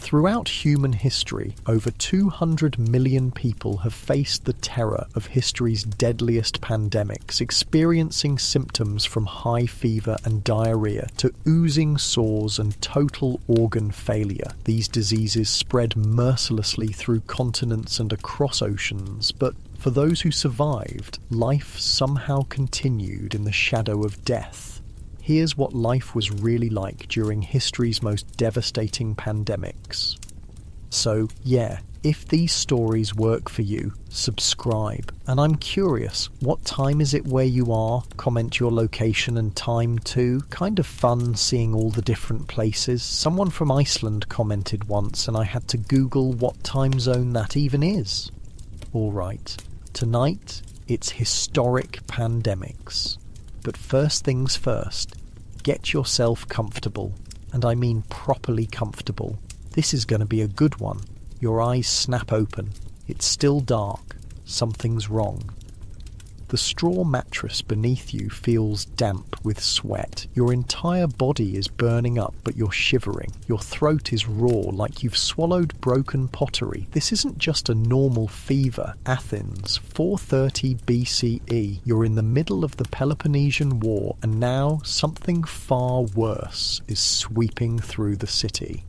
Throughout human history, over 200 million people have faced the terror of history's deadliest pandemics, experiencing symptoms from high fever and diarrhea to oozing sores and total organ failure. These diseases spread mercilessly through continents and across oceans, but for those who survived, life somehow continued in the shadow of death. Here's what life was really like during history's most devastating pandemics. So, yeah, if these stories work for you, subscribe. And I'm curious, what time is it where you are? Comment your location and time too. Kind of fun seeing all the different places. Someone from Iceland commented once and I had to Google what time zone that even is. Alright, tonight it's historic pandemics. But first things first, get yourself comfortable, and I mean properly comfortable. This is going to be a good one. Your eyes snap open. It's still dark. Something's wrong. The straw mattress beneath you feels damp with sweat. Your entire body is burning up, but you're shivering. Your throat is raw, like you've swallowed broken pottery. This isn't just a normal fever. Athens, 430 BCE. You're in the middle of the Peloponnesian War, and now something far worse is sweeping through the city.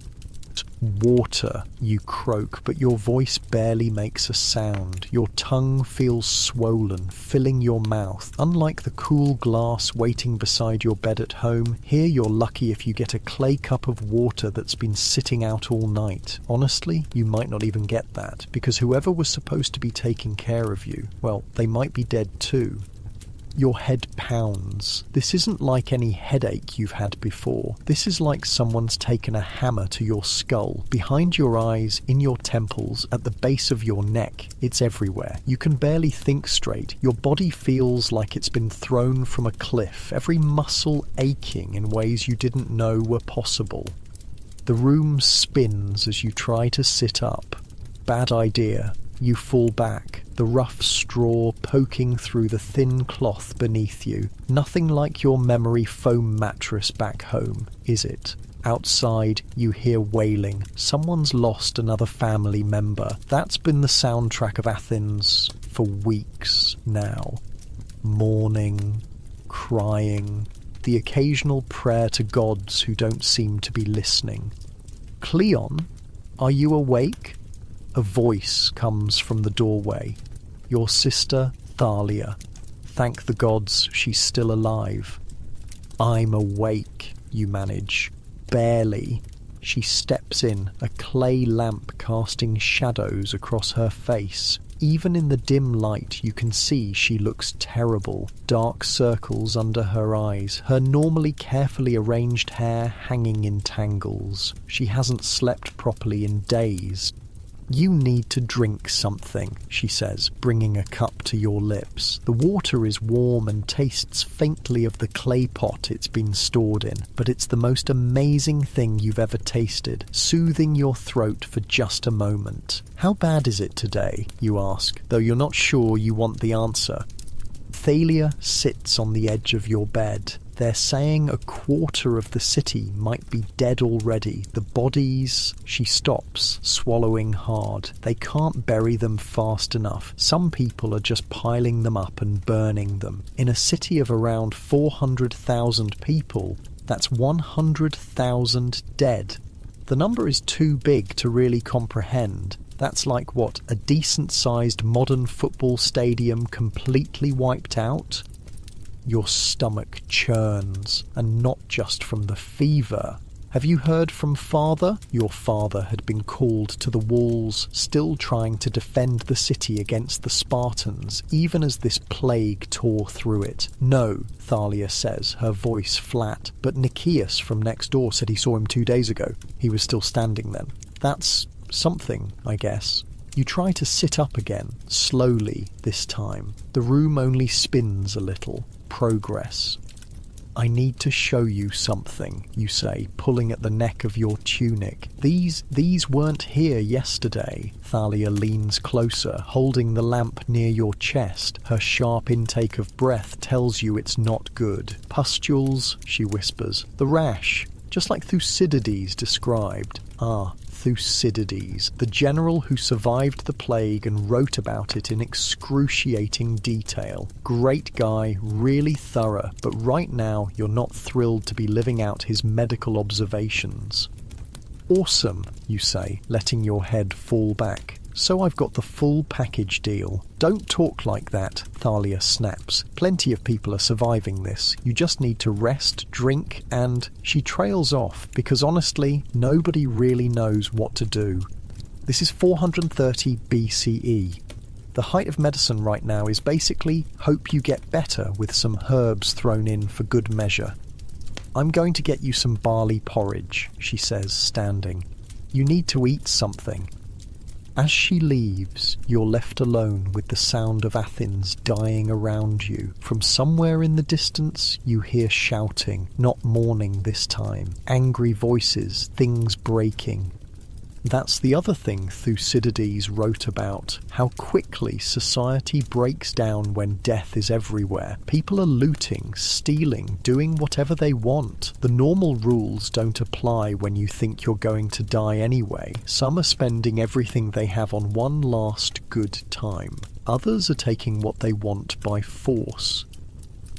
Water, you croak, but your voice barely makes a sound. Your tongue feels swollen, filling your mouth. Unlike the cool glass waiting beside your bed at home, here you're lucky if you get a clay cup of water that's been sitting out all night. Honestly, you might not even get that, because whoever was supposed to be taking care of you, well, they might be dead too. Your head pounds. This isn't like any headache you've had before. This is like someone's taken a hammer to your skull, behind your eyes, in your temples, at the base of your neck. It's everywhere. You can barely think straight. Your body feels like it's been thrown from a cliff, every muscle aching in ways you didn't know were possible. The room spins as you try to sit up. Bad idea. You fall back, the rough straw poking through the thin cloth beneath you. Nothing like your memory foam mattress back home, is it? Outside, you hear wailing. Someone's lost another family member. That's been the soundtrack of Athens for weeks now. Mourning, crying, the occasional prayer to gods who don't seem to be listening. Cleon, are you awake? A voice comes from the doorway. Your sister, Thalia. Thank the gods she's still alive. I'm awake, you manage. Barely. She steps in, a clay lamp casting shadows across her face. Even in the dim light, you can see she looks terrible. Dark circles under her eyes, her normally carefully arranged hair hanging in tangles. She hasn't slept properly in days. You need to drink something, she says, bringing a cup to your lips. The water is warm and tastes faintly of the clay pot it's been stored in, but it's the most amazing thing you've ever tasted, soothing your throat for just a moment. How bad is it today, you ask, though you're not sure you want the answer. Thalia sits on the edge of your bed. They're saying a quarter of the city might be dead already. The bodies... She stops, swallowing hard. They can't bury them fast enough. Some people are just piling them up and burning them. In a city of around 400,000 people, that's 100,000 dead. The number is too big to really comprehend. That's like what, a decent-sized modern football stadium completely wiped out? Your stomach churns, and not just from the fever. Have you heard from father? Your father had been called to the walls, still trying to defend the city against the Spartans, even as this plague tore through it. No, Thalia says, her voice flat, but Nicias from next door said he saw him 2 days ago. He was still standing then. That's something, I guess. You try to sit up again, slowly this time. The room only spins a little. Progress. I need to show you something, you say, pulling at the neck of your tunic. These weren't here yesterday. Thalia leans closer, holding the lamp near your chest. Her sharp intake of breath tells you it's not good. Pustules, she whispers. The rash, just like Thucydides described. Ah, Thucydides, the general who survived the plague and wrote about it in excruciating detail. Great guy, really thorough, but right now you're not thrilled to be living out his medical observations. Awesome, you say, letting your head fall back. So I've got the full package deal. Don't talk like that, Thalia snaps. Plenty of people are surviving this. You just need to rest, drink, and... She trails off, because honestly, nobody really knows what to do. This is 430 BCE. The height of medicine right now is basically hope you get better with some herbs thrown in for good measure. I'm going to get you some barley porridge, she says, standing. You need to eat something. As she leaves, you're left alone with the sound of Athens dying around you. From somewhere in the distance, you hear shouting, not mourning this time. Angry voices, things breaking. That's the other thing Thucydides wrote about, how quickly society breaks down when death is everywhere. People are looting, stealing, doing whatever they want. The normal rules don't apply when you think you're going to die anyway. Some are spending everything they have on one last good time. Others are taking what they want by force.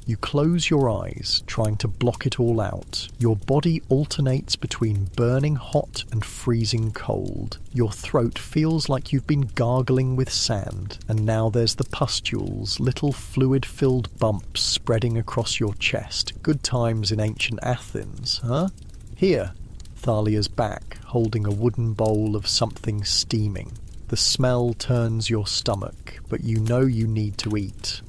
You close your eyes, trying to block it all out. Your body alternates between burning hot and freezing cold. Your throat feels like you've been gargling with sand, and now there's the pustules, little fluid-filled bumps spreading across your chest. Good times in ancient Athens, huh? Here, Thalia's back, holding a wooden bowl of something steaming. The smell turns your stomach, but you know you need to eat.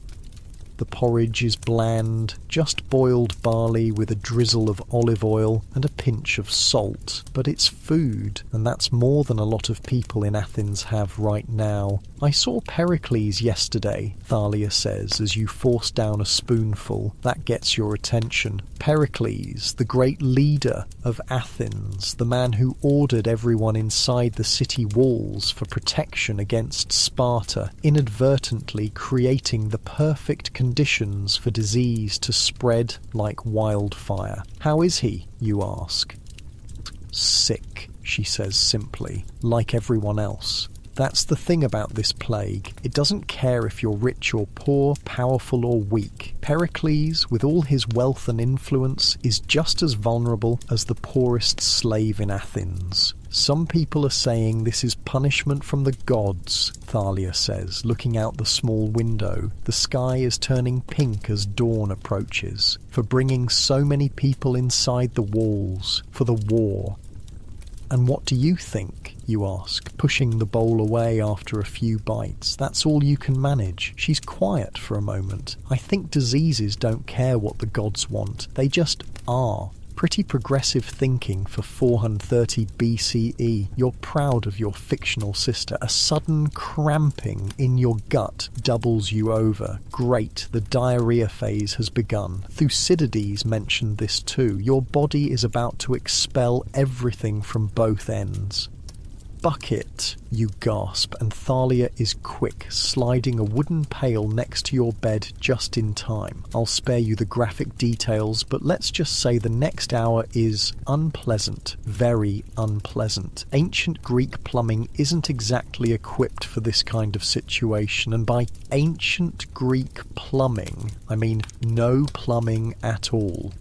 The porridge is bland, just boiled barley with a drizzle of olive oil and a pinch of salt. But it's food, and that's more than a lot of people in Athens have right now. I saw Pericles yesterday, Thalia says, as you force down a spoonful. That gets your attention. Pericles, the great leader of Athens, the man who ordered everyone inside the city walls for protection against Sparta, inadvertently creating the perfect conditions for disease to spread like wildfire. How is he, you ask? Sick, she says simply, like everyone else. That's the thing about this plague. It doesn't care if you're rich or poor, powerful or weak. Pericles, with all his wealth and influence, is just as vulnerable as the poorest slave in Athens. Some people are saying this is punishment from the gods, Thalia says, looking out the small window. The sky is turning pink as dawn approaches, for bringing so many people inside the walls, for the war. And what do you think, you ask, pushing the bowl away after a few bites. That's all you can manage. She's quiet for a moment. I think diseases don't care what the gods want. They just are. Pretty progressive thinking for 430 BCE. You're proud of your fictional sister. A sudden cramping in your gut doubles you over. Great, the diarrhea phase has begun. Thucydides mentioned this too. Your body is about to expel everything from both ends. Bucket, you gasp, and Thalia is quick, sliding a wooden pail next to your bed just in time. I'll spare you the graphic details, but let's just say the next hour is unpleasant, very unpleasant. Ancient Greek plumbing isn't exactly equipped for this kind of situation, and by ancient Greek plumbing, I mean no plumbing at all.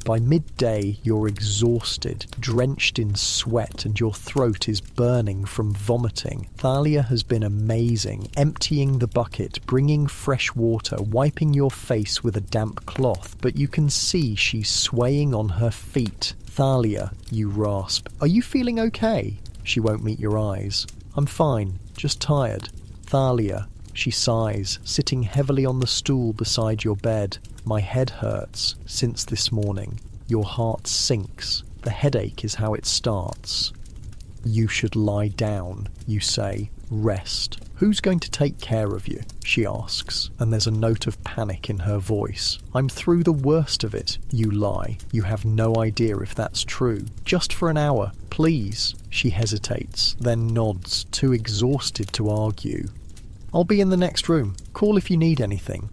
By midday, you're exhausted, drenched in sweat, and your throat is burning from vomiting. Thalia has been amazing, emptying the bucket, bringing fresh water, wiping your face with a damp cloth, but you can see she's swaying on her feet. Thalia, you rasp. Are you feeling okay? She won't meet your eyes. I'm fine, just tired. Thalia, she sighs, sitting heavily on the stool beside your bed. My head hurts since this morning. Your heart sinks. The headache is how it starts. You should lie down, you say. Rest. Who's going to take care of you? She asks, and there's a note of panic in her voice. I'm through the worst of it, you lie. You have no idea if that's true. Just for an hour, please. She hesitates, then nods, too exhausted to argue. I'll be in the next room. Call if you need anything.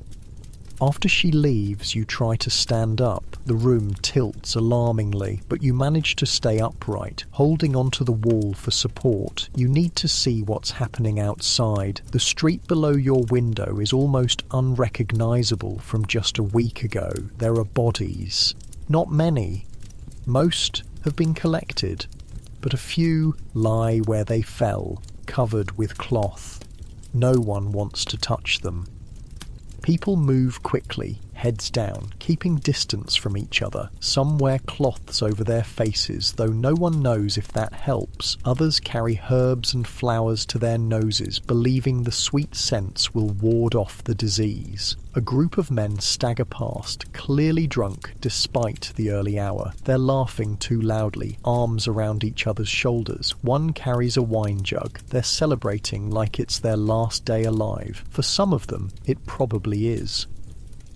After she leaves, you try to stand up. The room tilts alarmingly, but you manage to stay upright, holding onto the wall for support. You need to see what's happening outside. The street below your window is almost unrecognizable from just a week ago. There are bodies. Not many. Most have been collected, but a few lie where they fell, covered with cloth. No one wants to touch them. People move quickly, heads down, keeping distance from each other. Some wear cloths over their faces, though no one knows if that helps. Others carry herbs and flowers to their noses, believing the sweet scents will ward off the disease. A group of men stagger past, clearly drunk despite the early hour. They're laughing too loudly, arms around each other's shoulders. One carries a wine jug. They're celebrating like it's their last day alive. For some of them, it probably is.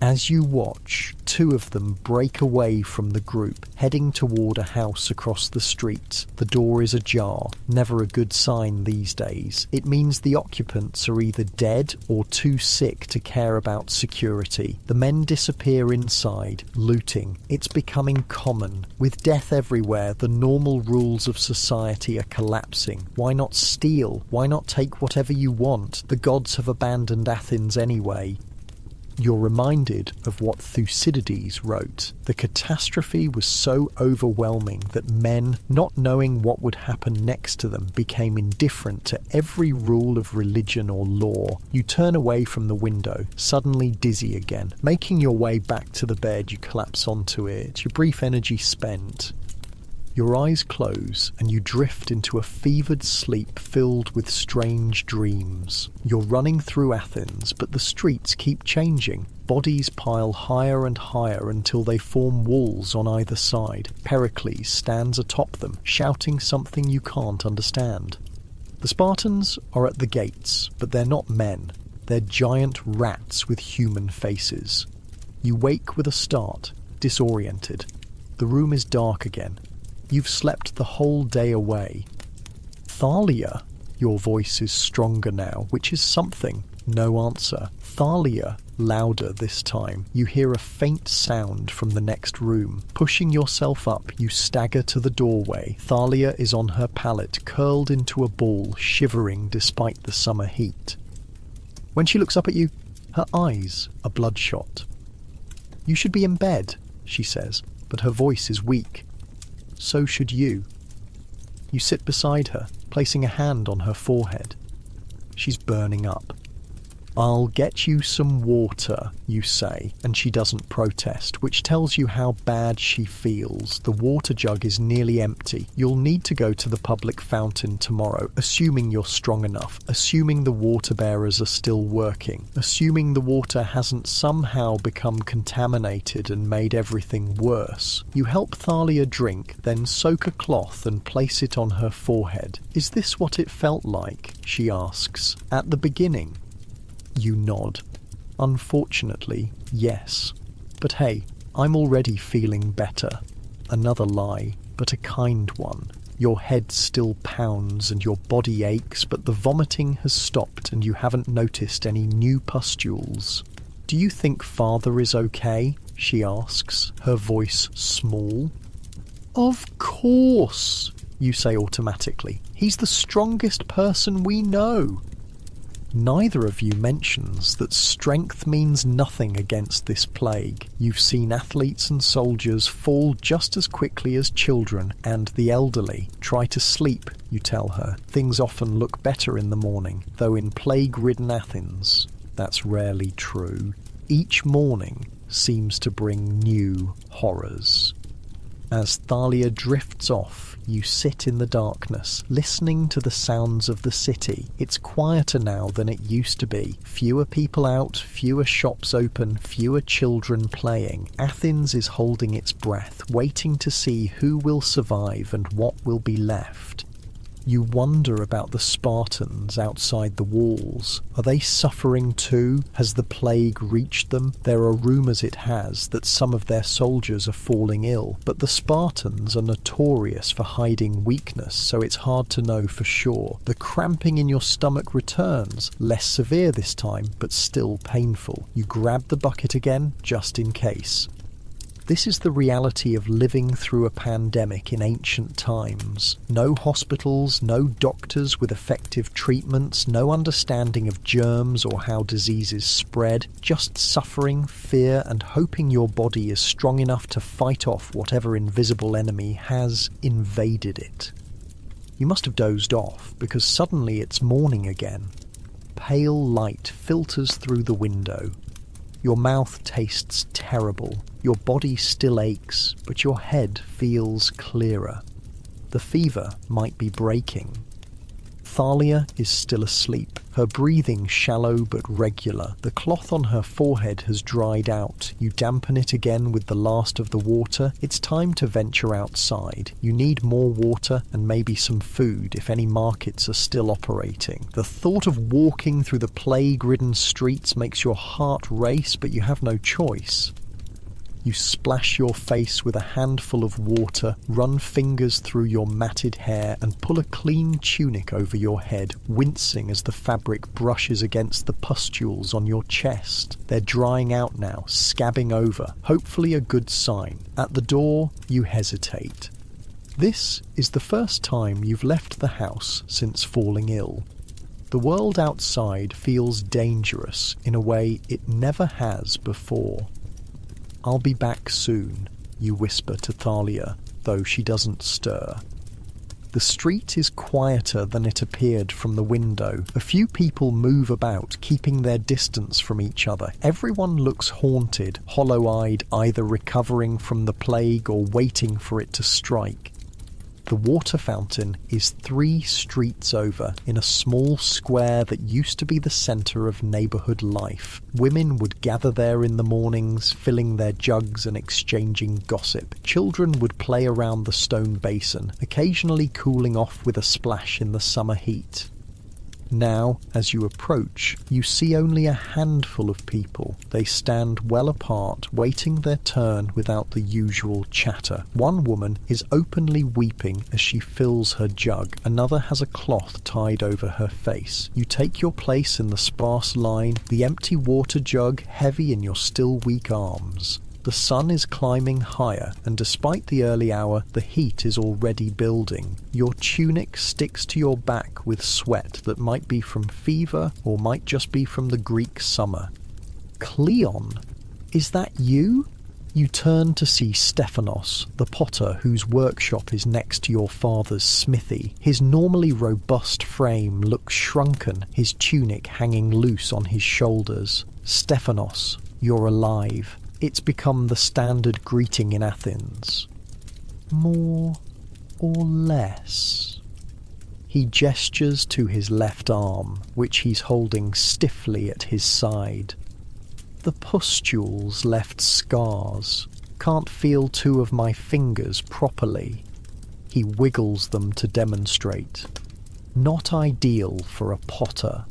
As you watch, two of them break away from the group, heading toward a house across the street. The door is ajar, never a good sign these days. It means the occupants are either dead or too sick to care about security. The men disappear inside, looting. It's becoming common. With death everywhere, the normal rules of society are collapsing. Why not steal? Why not take whatever you want? The gods have abandoned Athens anyway. You're reminded of what Thucydides wrote. The catastrophe was so overwhelming that men, not knowing what would happen next to them, became indifferent to every rule of religion or law. You turn away from the window, suddenly dizzy again. Making your way back to the bed, you collapse onto it, your brief energy spent. Your eyes close and you drift into a fevered sleep filled with strange dreams. You're running through Athens, but the streets keep changing. Bodies pile higher and higher until they form walls on either side. Pericles stands atop them, shouting something you can't understand. The Spartans are at the gates, but they're not men. They're giant rats with human faces. You wake with a start, disoriented. The room is dark again. You've slept the whole day away. Thalia, your voice is stronger now, which is something. No answer. Thalia, louder this time. You hear a faint sound from the next room. Pushing yourself up, you stagger to the doorway. Thalia is on her pallet, curled into a ball, shivering despite the summer heat. When she looks up at you, her eyes are bloodshot. "You should be in bed," she says, but her voice is weak. "So should you." You sit beside her, placing a hand on her forehead. She's burning up. "I'll get you some water," you say, and she doesn't protest, which tells you how bad she feels. The water jug is nearly empty. You'll need to go to the public fountain tomorrow, assuming you're strong enough, assuming the water bearers are still working, assuming the water hasn't somehow become contaminated and made everything worse. You help Thalia drink, then soak a cloth and place it on her forehead. "Is this what it felt like?" she asks. "At the beginning?" You nod. "Unfortunately, yes. But hey, I'm already feeling better." Another lie, but a kind one. Your head still pounds and your body aches, but the vomiting has stopped and you haven't noticed any new pustules. "Do you think Father is okay?" she asks, her voice small. "Of course," you say automatically. "He's the strongest person we know." Neither of you mentions that strength means nothing against this plague. You've seen athletes and soldiers fall just as quickly as children, and the elderly. Try to sleep, you tell her. Things often look better in the morning, though in plague-ridden Athens, that's rarely true. Each morning seems to bring new horrors. As Thalia drifts off, you sit in the darkness, listening to the sounds of the city. It's quieter now than it used to be. Fewer people out, fewer shops open, fewer children playing. Athens is holding its breath, waiting to see who will survive and what will be left. You wonder about the Spartans outside the walls. Are they suffering too? Has the plague reached them? There are rumours it has that some of their soldiers are falling ill, but the Spartans are notorious for hiding weakness, so it's hard to know for sure. The cramping in your stomach returns, less severe this time, but still painful. You grab the bucket again, just in case. This is the reality of living through a pandemic in ancient times. No hospitals, no doctors with effective treatments, no understanding of germs or how diseases spread, just suffering, fear, and hoping your body is strong enough to fight off whatever invisible enemy has invaded it. You must have dozed off, because suddenly it's morning again. Pale light filters through the window. Your mouth tastes terrible. Your body still aches, but your head feels clearer. The fever might be breaking. Thalia is still asleep, her breathing shallow but regular. The cloth on her forehead has dried out. You dampen it again with the last of the water. It's time to venture outside. You need more water and maybe some food if any markets are still operating. The thought of walking through the plague-ridden streets makes your heart race, but you have no choice. You splash your face with a handful of water, run fingers through your matted hair, and pull a clean tunic over your head, wincing as the fabric brushes against the pustules on your chest. They're drying out now, scabbing over, hopefully a good sign. At the door, you hesitate. This is the first time you've left the house since falling ill. The world outside feels dangerous in a way it never has before. "I'll be back soon," you whisper to Thalia, though she doesn't stir. The street is quieter than it appeared from the window. A few people move about, keeping their distance from each other. Everyone looks haunted, hollow-eyed, either recovering from the plague or waiting for it to strike. The water fountain is 3 streets over, in a small square that used to be the centre of neighbourhood life. Women would gather there in the mornings, filling their jugs and exchanging gossip. Children would play around the stone basin, occasionally cooling off with a splash in the summer heat. Now, as you approach, you see only a handful of people. They stand well apart, waiting their turn without the usual chatter. One woman is openly weeping as she fills her jug. Another has a cloth tied over her face. You take your place in the sparse line, the empty water jug heavy in your still weak arms. The sun is climbing higher, and despite the early hour, the heat is already building. Your tunic sticks to your back with sweat that might be from fever or might just be from the Greek summer. "Cleon, is that you?" You turn to see Stephanos, the potter whose workshop is next to your father's smithy. His normally robust frame looks shrunken, his tunic hanging loose on his shoulders. "Stephanos, you're alive." It's become the standard greeting in Athens. "More or less?" He gestures to his left arm, which he's holding stiffly at his side. "The pustules left scars. Can't feel 2 of my fingers properly." He wiggles them to demonstrate. "Not ideal for a potter."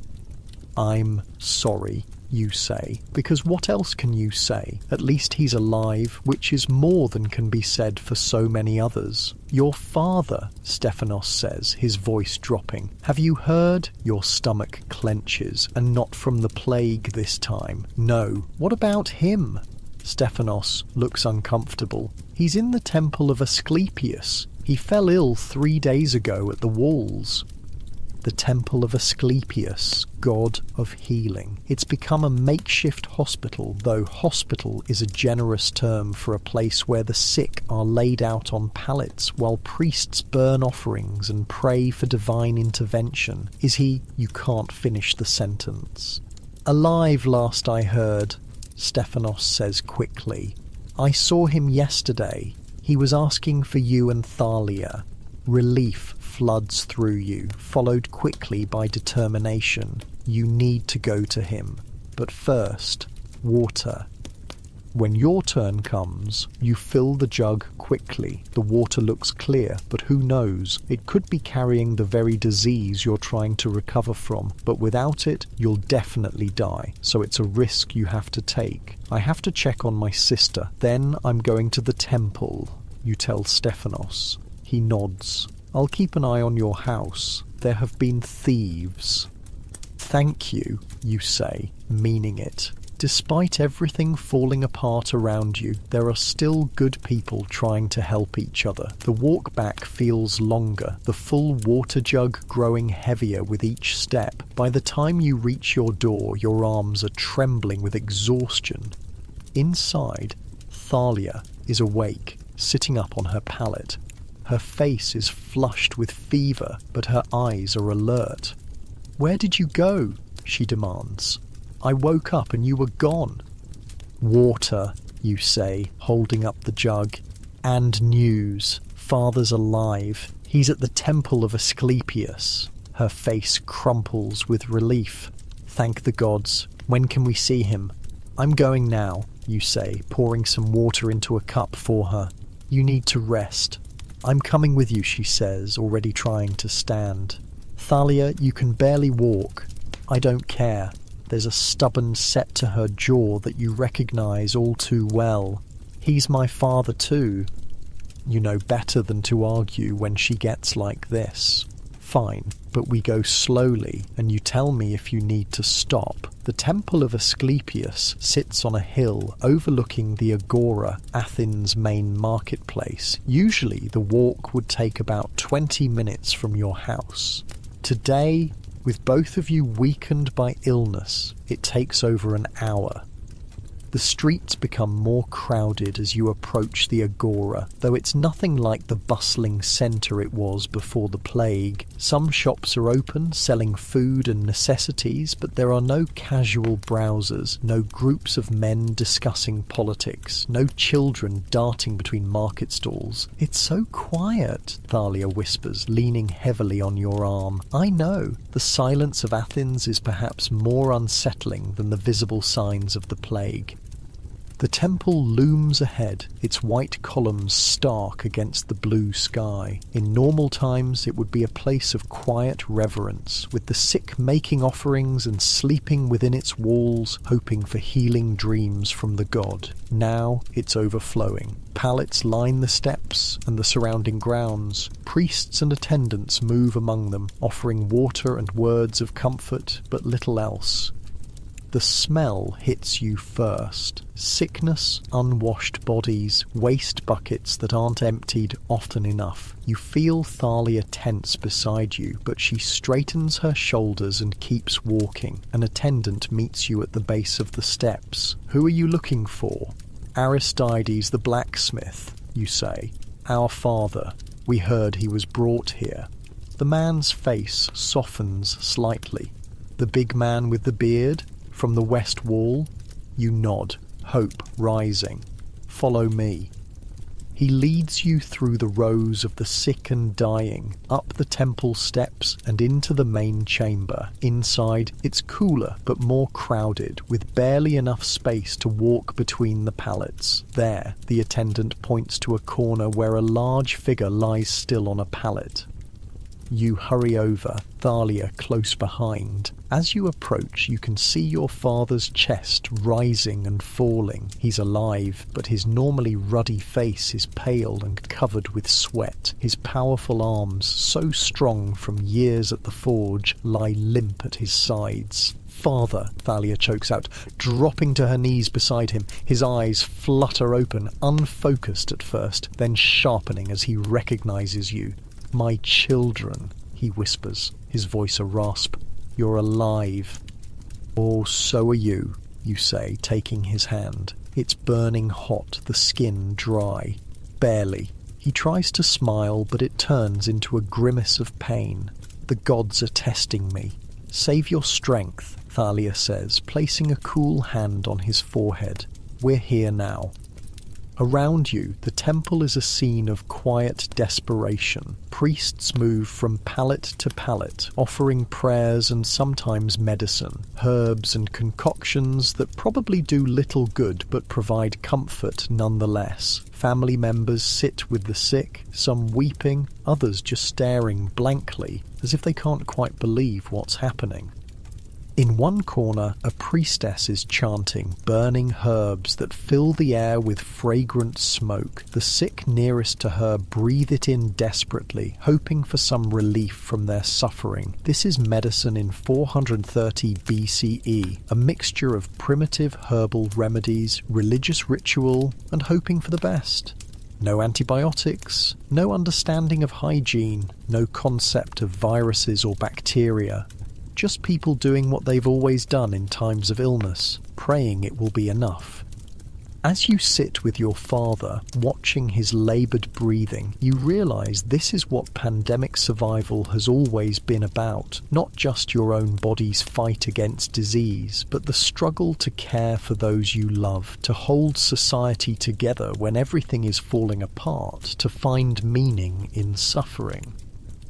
"I'm sorry," you say, because what else can you say? At least he's alive, which is more than can be said for so many others. "Your father," Stephanos says, his voice dropping. "Have you heard?" Your stomach clenches, and not from the plague this time. "No." "What about him?" Stephanos looks uncomfortable. "He's in the temple of Asclepius. He fell ill 3 days ago at the walls." The temple of Asclepius, god of healing. It's become a makeshift hospital, though hospital is a generous term for a place where the sick are laid out on pallets while priests burn offerings and pray for divine intervention. Is he? You can't finish the sentence. "Alive last I heard," Stephanos says quickly. "I saw him yesterday. He was asking for you and Thalia." Relief floods through you, followed quickly by determination. You need to go to him. But first, water. When your turn comes, you fill the jug quickly. The water looks clear, but who knows? It could be carrying the very disease you're trying to recover from, but without it, you'll definitely die. So it's a risk you have to take. I have to check on my sister. Then I'm going to the temple, you tell Stephanos. He nods. I'll keep an eye on your house. There have been thieves. Thank you, you say, meaning it. Despite everything falling apart around you, there are still good people trying to help each other. The walk back feels longer, the full water jug growing heavier with each step. By the time you reach your door, your arms are trembling with exhaustion. Inside, Thalia is awake, sitting up on her pallet. Her face is flushed with fever, but her eyes are alert. "Where did you go?" she demands. "I woke up and you were gone." "Water," you say, holding up the jug. "And news. Father's alive. He's at the temple of Asclepius." Her face crumples with relief. "Thank the gods. When can we see him?" "I'm going now," you say, pouring some water into a cup for her. "You need to rest." "I'm coming with you," she says, already trying to stand. "Thalia, you can barely walk." "I don't care." There's a stubborn set to her jaw that you recognize all too well. "He's my father too." You know better than to argue when she gets like this. "Fine, but we go slowly, and you tell me if you need to stop." The Temple of Asclepius sits on a hill overlooking the Agora, Athens' main marketplace. Usually the walk would take about 20 minutes from your house. Today, with both of you weakened by illness, it takes over an hour. The streets become more crowded as you approach the Agora, though it's nothing like the bustling centre it was before the plague. Some shops are open, selling food and necessities, but there are no casual browsers, no groups of men discussing politics, no children darting between market stalls. "It's so quiet," Thalia whispers, leaning heavily on your arm. "I know. The silence of Athens is perhaps more unsettling than the visible signs of the plague." The temple looms ahead, its white columns stark against the blue sky. In normal times it would be a place of quiet reverence, with the sick making offerings and sleeping within its walls, hoping for healing dreams from the god. Now it's overflowing. Pallets line the steps and the surrounding grounds. Priests and attendants move among them, offering water and words of comfort, but little else. The smell hits you first. Sickness, unwashed bodies, waste buckets that aren't emptied often enough. You feel Thalia tense beside you, but she straightens her shoulders and keeps walking. An attendant meets you at the base of the steps. "Who are you looking for?" "Aristides the blacksmith," you say. "Our father. We heard he was brought here." The man's face softens slightly. "The big man with the beard? From the west wall?" You nod, hope rising. "Follow me." He leads you through the rows of the sick and dying, up the temple steps and into the main chamber. Inside, it's cooler but more crowded, with barely enough space to walk between the pallets. There, the attendant points to a corner where a large figure lies still on a pallet. You hurry over, Thalia close behind. As you approach, you can see your father's chest rising and falling. He's alive, but his normally ruddy face is pale and covered with sweat. His powerful arms, so strong from years at the forge, lie limp at his sides. "Father," Thalia chokes out, dropping to her knees beside him. His eyes flutter open, unfocused at first, then sharpening as he recognizes you. "My children," he whispers, his voice a rasp. "You're alive." "Oh, so are you," you say, taking his hand. It's burning hot, the skin dry. "Barely." He tries to smile, but it turns into a grimace of pain. "The gods are testing me." "Save your strength," Thalia says, placing a cool hand on his forehead. "We're here now." Around you, the temple is a scene of quiet desperation. Priests move from pallet to pallet, offering prayers and sometimes medicine, herbs and concoctions that probably do little good but provide comfort nonetheless. Family members sit with the sick, some weeping, others just staring blankly, as if they can't quite believe what's happening. In one corner, a priestess is chanting, burning herbs that fill the air with fragrant smoke. The sick nearest to her breathe it in desperately, hoping for some relief from their suffering. This is medicine in 430 BCE, a mixture of primitive herbal remedies, religious ritual, and hoping for the best. No antibiotics, no understanding of hygiene, no concept of viruses or bacteria. Just people doing what they've always done in times of illness, praying it will be enough. As you sit with your father, watching his laboured breathing, you realise this is what pandemic survival has always been about. Not just your own body's fight against disease, but the struggle to care for those you love, to hold society together when everything is falling apart, to find meaning in suffering.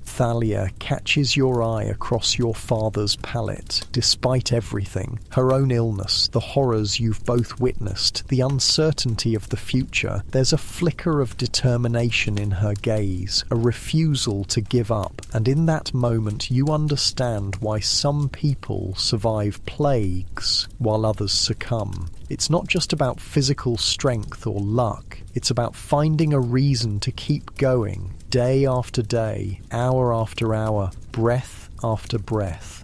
Thalia catches your eye across your father's pallet. Despite everything, her own illness, the horrors you've both witnessed, the uncertainty of the future, there's a flicker of determination in her gaze, a refusal to give up, and in that moment you understand why some people survive plagues while others succumb. It's not just about physical strength or luck, it's about finding a reason to keep going, day after day, hour after hour, breath after breath.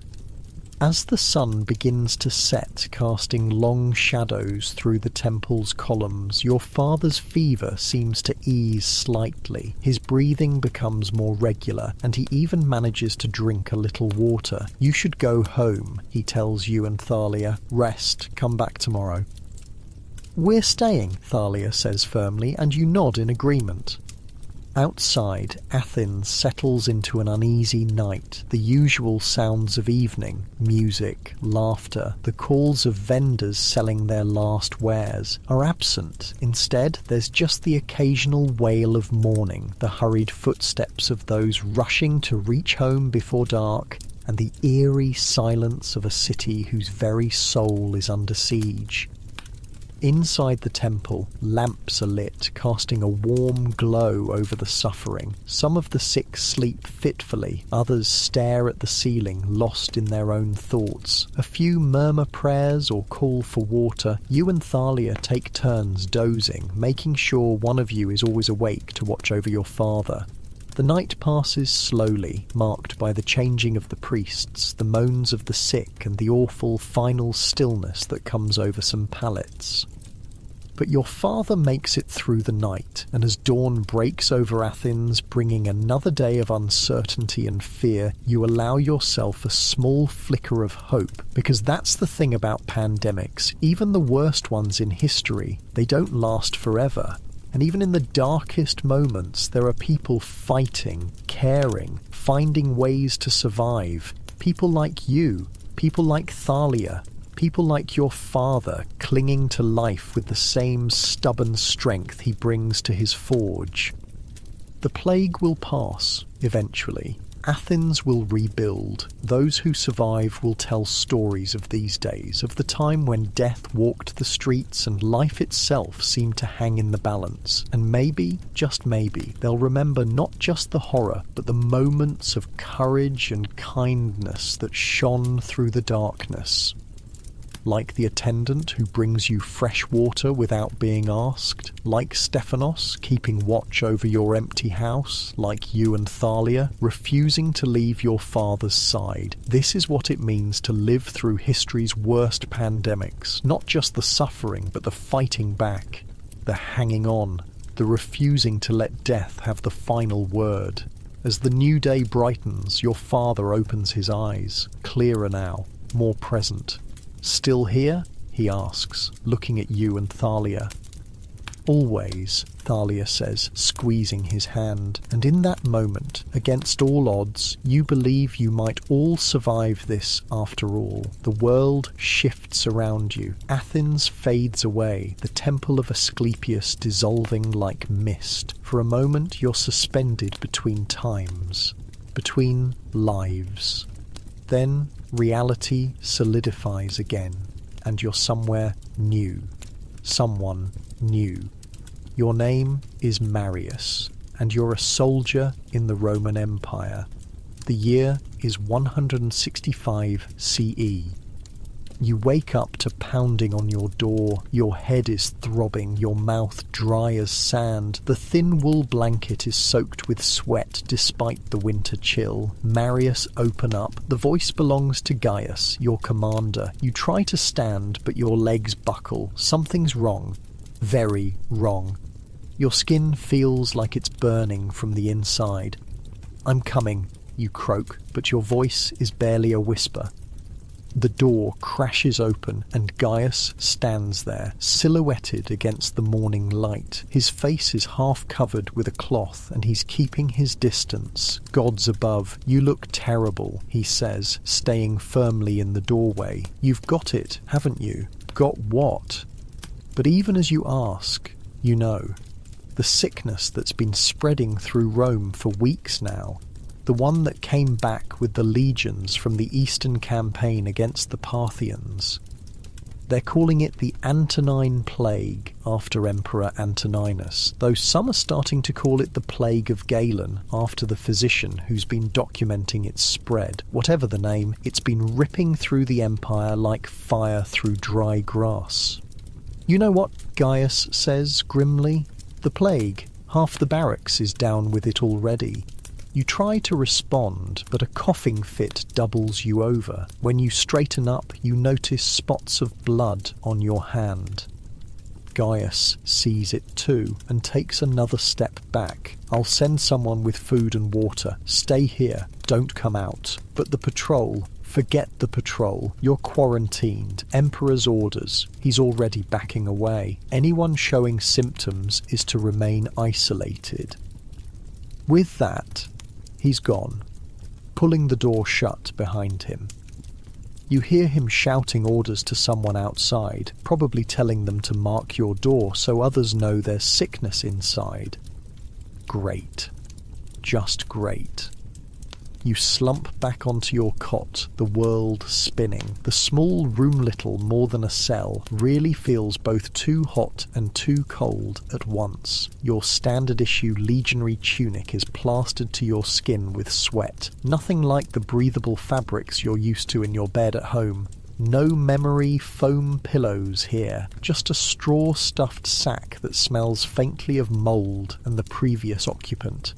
As the sun begins to set, casting long shadows through the temple's columns, your father's fever seems to ease slightly. His breathing becomes more regular, and he even manages to drink a little water. You should go home, he tells you and Thalia. Rest, come back tomorrow. We're staying, Thalia says firmly, and you nod in agreement. Outside, Athens settles into an uneasy night. The usual sounds of evening, music, laughter, the calls of vendors selling their last wares, are absent. Instead, there's just the occasional wail of morning, the hurried footsteps of those rushing to reach home before dark, and the eerie silence of a city whose very soul is under siege. Inside the temple, lamps are lit, casting a warm glow over the suffering. Some of the sick sleep fitfully, others stare at the ceiling, lost in their own thoughts. A few murmur prayers or call for water. You and Thalia take turns dozing, making sure one of you is always awake to watch over your father. The night passes slowly, marked by the changing of the priests, the moans of the sick, and the awful final stillness that comes over some pallets. But your father makes it through the night, and as dawn breaks over Athens, bringing another day of uncertainty and fear, you allow yourself a small flicker of hope, because that's the thing about pandemics. Even the worst ones in history, they don't last forever. And even in the darkest moments, there are people fighting, caring, finding ways to survive. People like you, people like Thalia, people like your father, clinging to life with the same stubborn strength he brings to his forge. The plague will pass, eventually. Athens will rebuild. Those who survive will tell stories of these days, of the time when death walked the streets and life itself seemed to hang in the balance. And maybe, just maybe, they'll remember not just the horror, but the moments of courage and kindness that shone through the darkness. Like the attendant who brings you fresh water without being asked, like Stephanos keeping watch over your empty house, like you and Thalia refusing to leave your father's side. This is what it means to live through history's worst pandemics, not just the suffering, but the fighting back, the hanging on, the refusing to let death have the final word. As the new day brightens, your father opens his eyes, clearer now, more present. "Still here?" he asks, looking at you and Thalia. Always, Thalia says, squeezing his hand, and in that moment, against all odds, you believe you might all survive this after all. The world shifts around you. Athens fades away, the temple of Asclepius dissolving like mist. For a moment you're suspended between times, between lives. Then reality solidifies again, and you're somewhere new. Someone new. Your name is Marius, and you're a soldier in the Roman Empire. The year is 165 CE. You wake up to pounding on your door. Your head is throbbing, your mouth dry as sand. The thin wool blanket is soaked with sweat despite the winter chill. Marius, open up. The voice belongs to Gaius, your commander. You try to stand, but your legs buckle. Something's wrong. Very wrong. Your skin feels like it's burning from the inside. I'm coming, you croak, but your voice is barely a whisper. The door crashes open and Gaius stands there, silhouetted against the morning light. His face is half covered with a cloth and he's keeping his distance. Gods above, you look terrible, he says, staying firmly in the doorway. You've got it, haven't you? Got what? But even as you ask, you know. The sickness that's been spreading through Rome for weeks now. The one that came back with the legions from the Eastern campaign against the Parthians. They're calling it the Antonine Plague after Emperor Antoninus, though some are starting to call it the Plague of Galen after the physician who's been documenting its spread. Whatever the name, it's been ripping through the empire like fire through dry grass. You know what Gaius says grimly? The plague. Half the barracks is down with it already. You try to respond, but a coughing fit doubles you over. When you straighten up, you notice spots of blood on your hand. Gaius sees it too, and takes another step back. I'll send someone with food and water. Stay here. Don't come out. But the patrol... Forget the patrol. You're quarantined. Emperor's orders. He's already backing away. Anyone showing symptoms is to remain isolated. With that, he's gone, pulling the door shut behind him. You hear him shouting orders to someone outside, probably telling them to mark your door so others know there's sickness inside. Great. Just great. You slump back onto your cot, the world spinning. The small room, little more than a cell, really feels both too hot and too cold at once. Your standard-issue legionary tunic is plastered to your skin with sweat. Nothing like the breathable fabrics you're used to in your bed at home. No memory foam pillows here, just a straw-stuffed sack that smells faintly of mould and the previous occupant.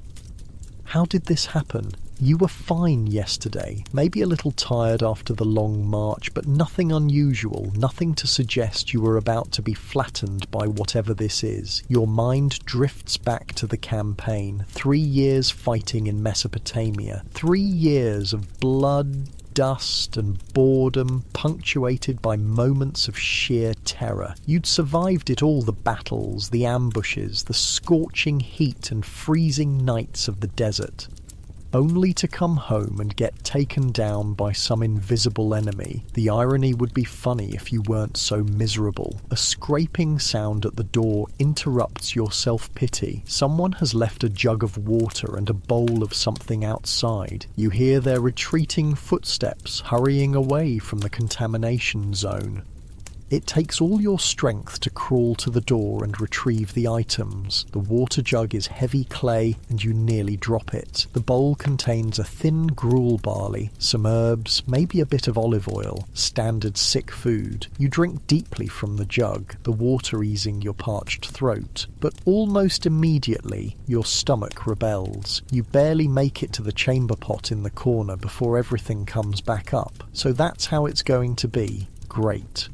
How did this happen? You were fine yesterday, maybe a little tired after the long march, but nothing unusual, nothing to suggest you were about to be flattened by whatever this is. Your mind drifts back to the campaign, 3 years fighting in Mesopotamia, 3 years of blood, dust and boredom, punctuated by moments of sheer terror. You'd survived it all, the battles, the ambushes, the scorching heat and freezing nights of the desert. Only to come home and get taken down by some invisible enemy. The irony would be funny if you weren't so miserable. A scraping sound at the door interrupts your self-pity. Someone has left a jug of water and a bowl of something outside. You hear their retreating footsteps hurrying away from the contamination zone. It takes all your strength to crawl to the door and retrieve the items. The water jug is heavy clay and you nearly drop it. The bowl contains a thin gruel barley, some herbs, maybe a bit of olive oil, standard sick food. You drink deeply from the jug, the water easing your parched throat. But almost immediately, your stomach rebels. You barely make it to the chamber pot in the corner before everything comes back up. So that's how it's going to be. Great.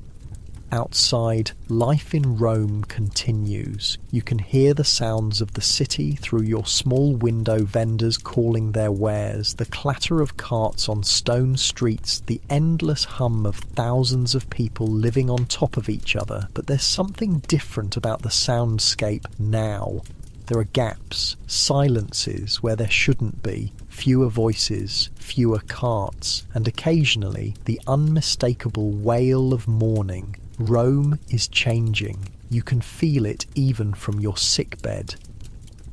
Outside, life in Rome continues. You can hear the sounds of the city through your small window, vendors calling their wares, the clatter of carts on stone streets, the endless hum of thousands of people living on top of each other. But there's something different about the soundscape now. There are gaps, silences where there shouldn't be, fewer voices, fewer carts, and occasionally the unmistakable wail of mourning. Rome is changing. You can feel it even from your sickbed.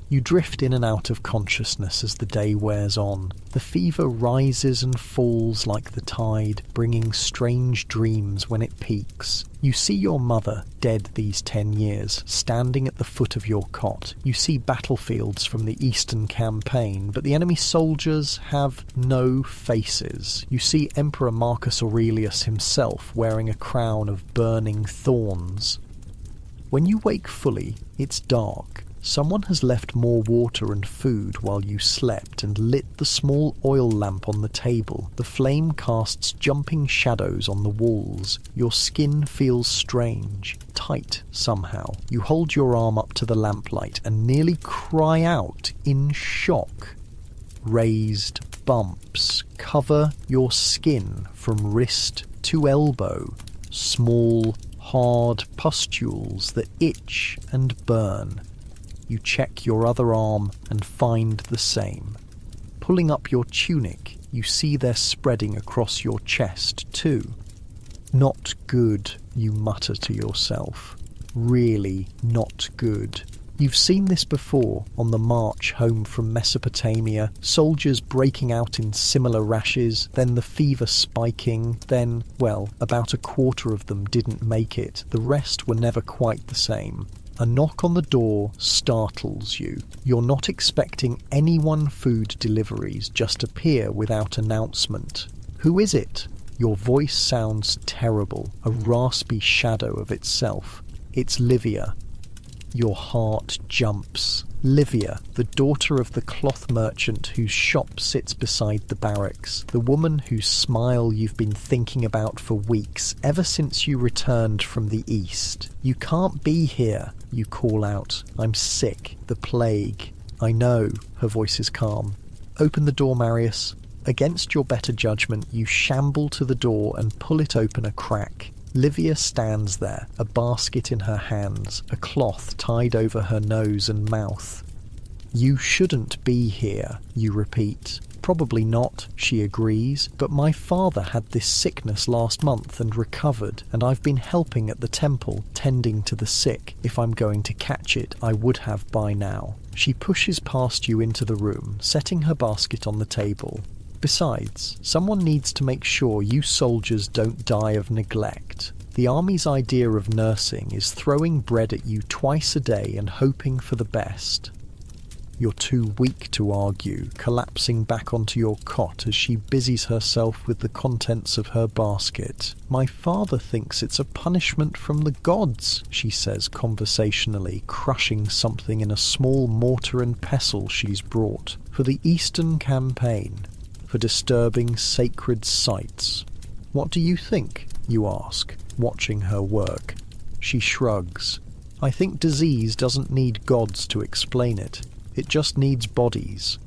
You drift in and out of consciousness as the day wears on. The fever rises and falls like the tide, bringing strange dreams when it peaks. You see your mother, dead these 10 years, standing at the foot of your cot. You see battlefields from the Eastern Campaign, but the enemy soldiers have no faces. You see Emperor Marcus Aurelius himself wearing a crown of burning thorns. When you wake fully, it's dark. Someone has left more water and food while you slept and lit the small oil lamp on the table. The flame casts jumping shadows on the walls. Your skin feels strange, tight somehow. You hold your arm up to the lamplight and nearly cry out in shock. Raised bumps cover your skin from wrist to elbow. Small, hard pustules that itch and burn. You check your other arm and find the same. Pulling up your tunic, you see they're spreading across your chest too. Not good, you mutter to yourself. Really not good. You've seen this before on the march home from Mesopotamia, soldiers breaking out in similar rashes, then the fever spiking, then, well, about a quarter of them didn't make it. The rest were never quite the same. A knock on the door startles you. You're not expecting anyone. Food deliveries just appear without announcement. Who is it? Your voice sounds terrible, a raspy shadow of itself. It's Livia. Your heart jumps. Livia, the daughter of the cloth merchant whose shop sits beside the barracks, the woman whose smile you've been thinking about for weeks, ever since you returned from the East. You can't be here, you call out. I'm sick, the plague. I know, her voice is calm. Open the door, Marius. Against your better judgment, you shamble to the door and pull it open a crack. Livia stands there, a basket in her hands, a cloth tied over her nose and mouth. You shouldn't be here, you repeat. Probably not, she agrees, but my father had this sickness last month and recovered, and I've been helping at the temple, tending to the sick. If I'm going to catch it, I would have by now. She pushes past you into the room, setting her basket on the table. Besides, someone needs to make sure you soldiers don't die of neglect. The army's idea of nursing is throwing bread at you twice a day and hoping for the best. You're too weak to argue, collapsing back onto your cot as she busies herself with the contents of her basket. My father thinks it's a punishment from the gods, she says conversationally, crushing something in a small mortar and pestle she's brought. For the Eastern Campaign. For disturbing sacred sites. What do you think? You ask, watching her work. She shrugs. I think disease doesn't need gods to explain it. It just needs bodies.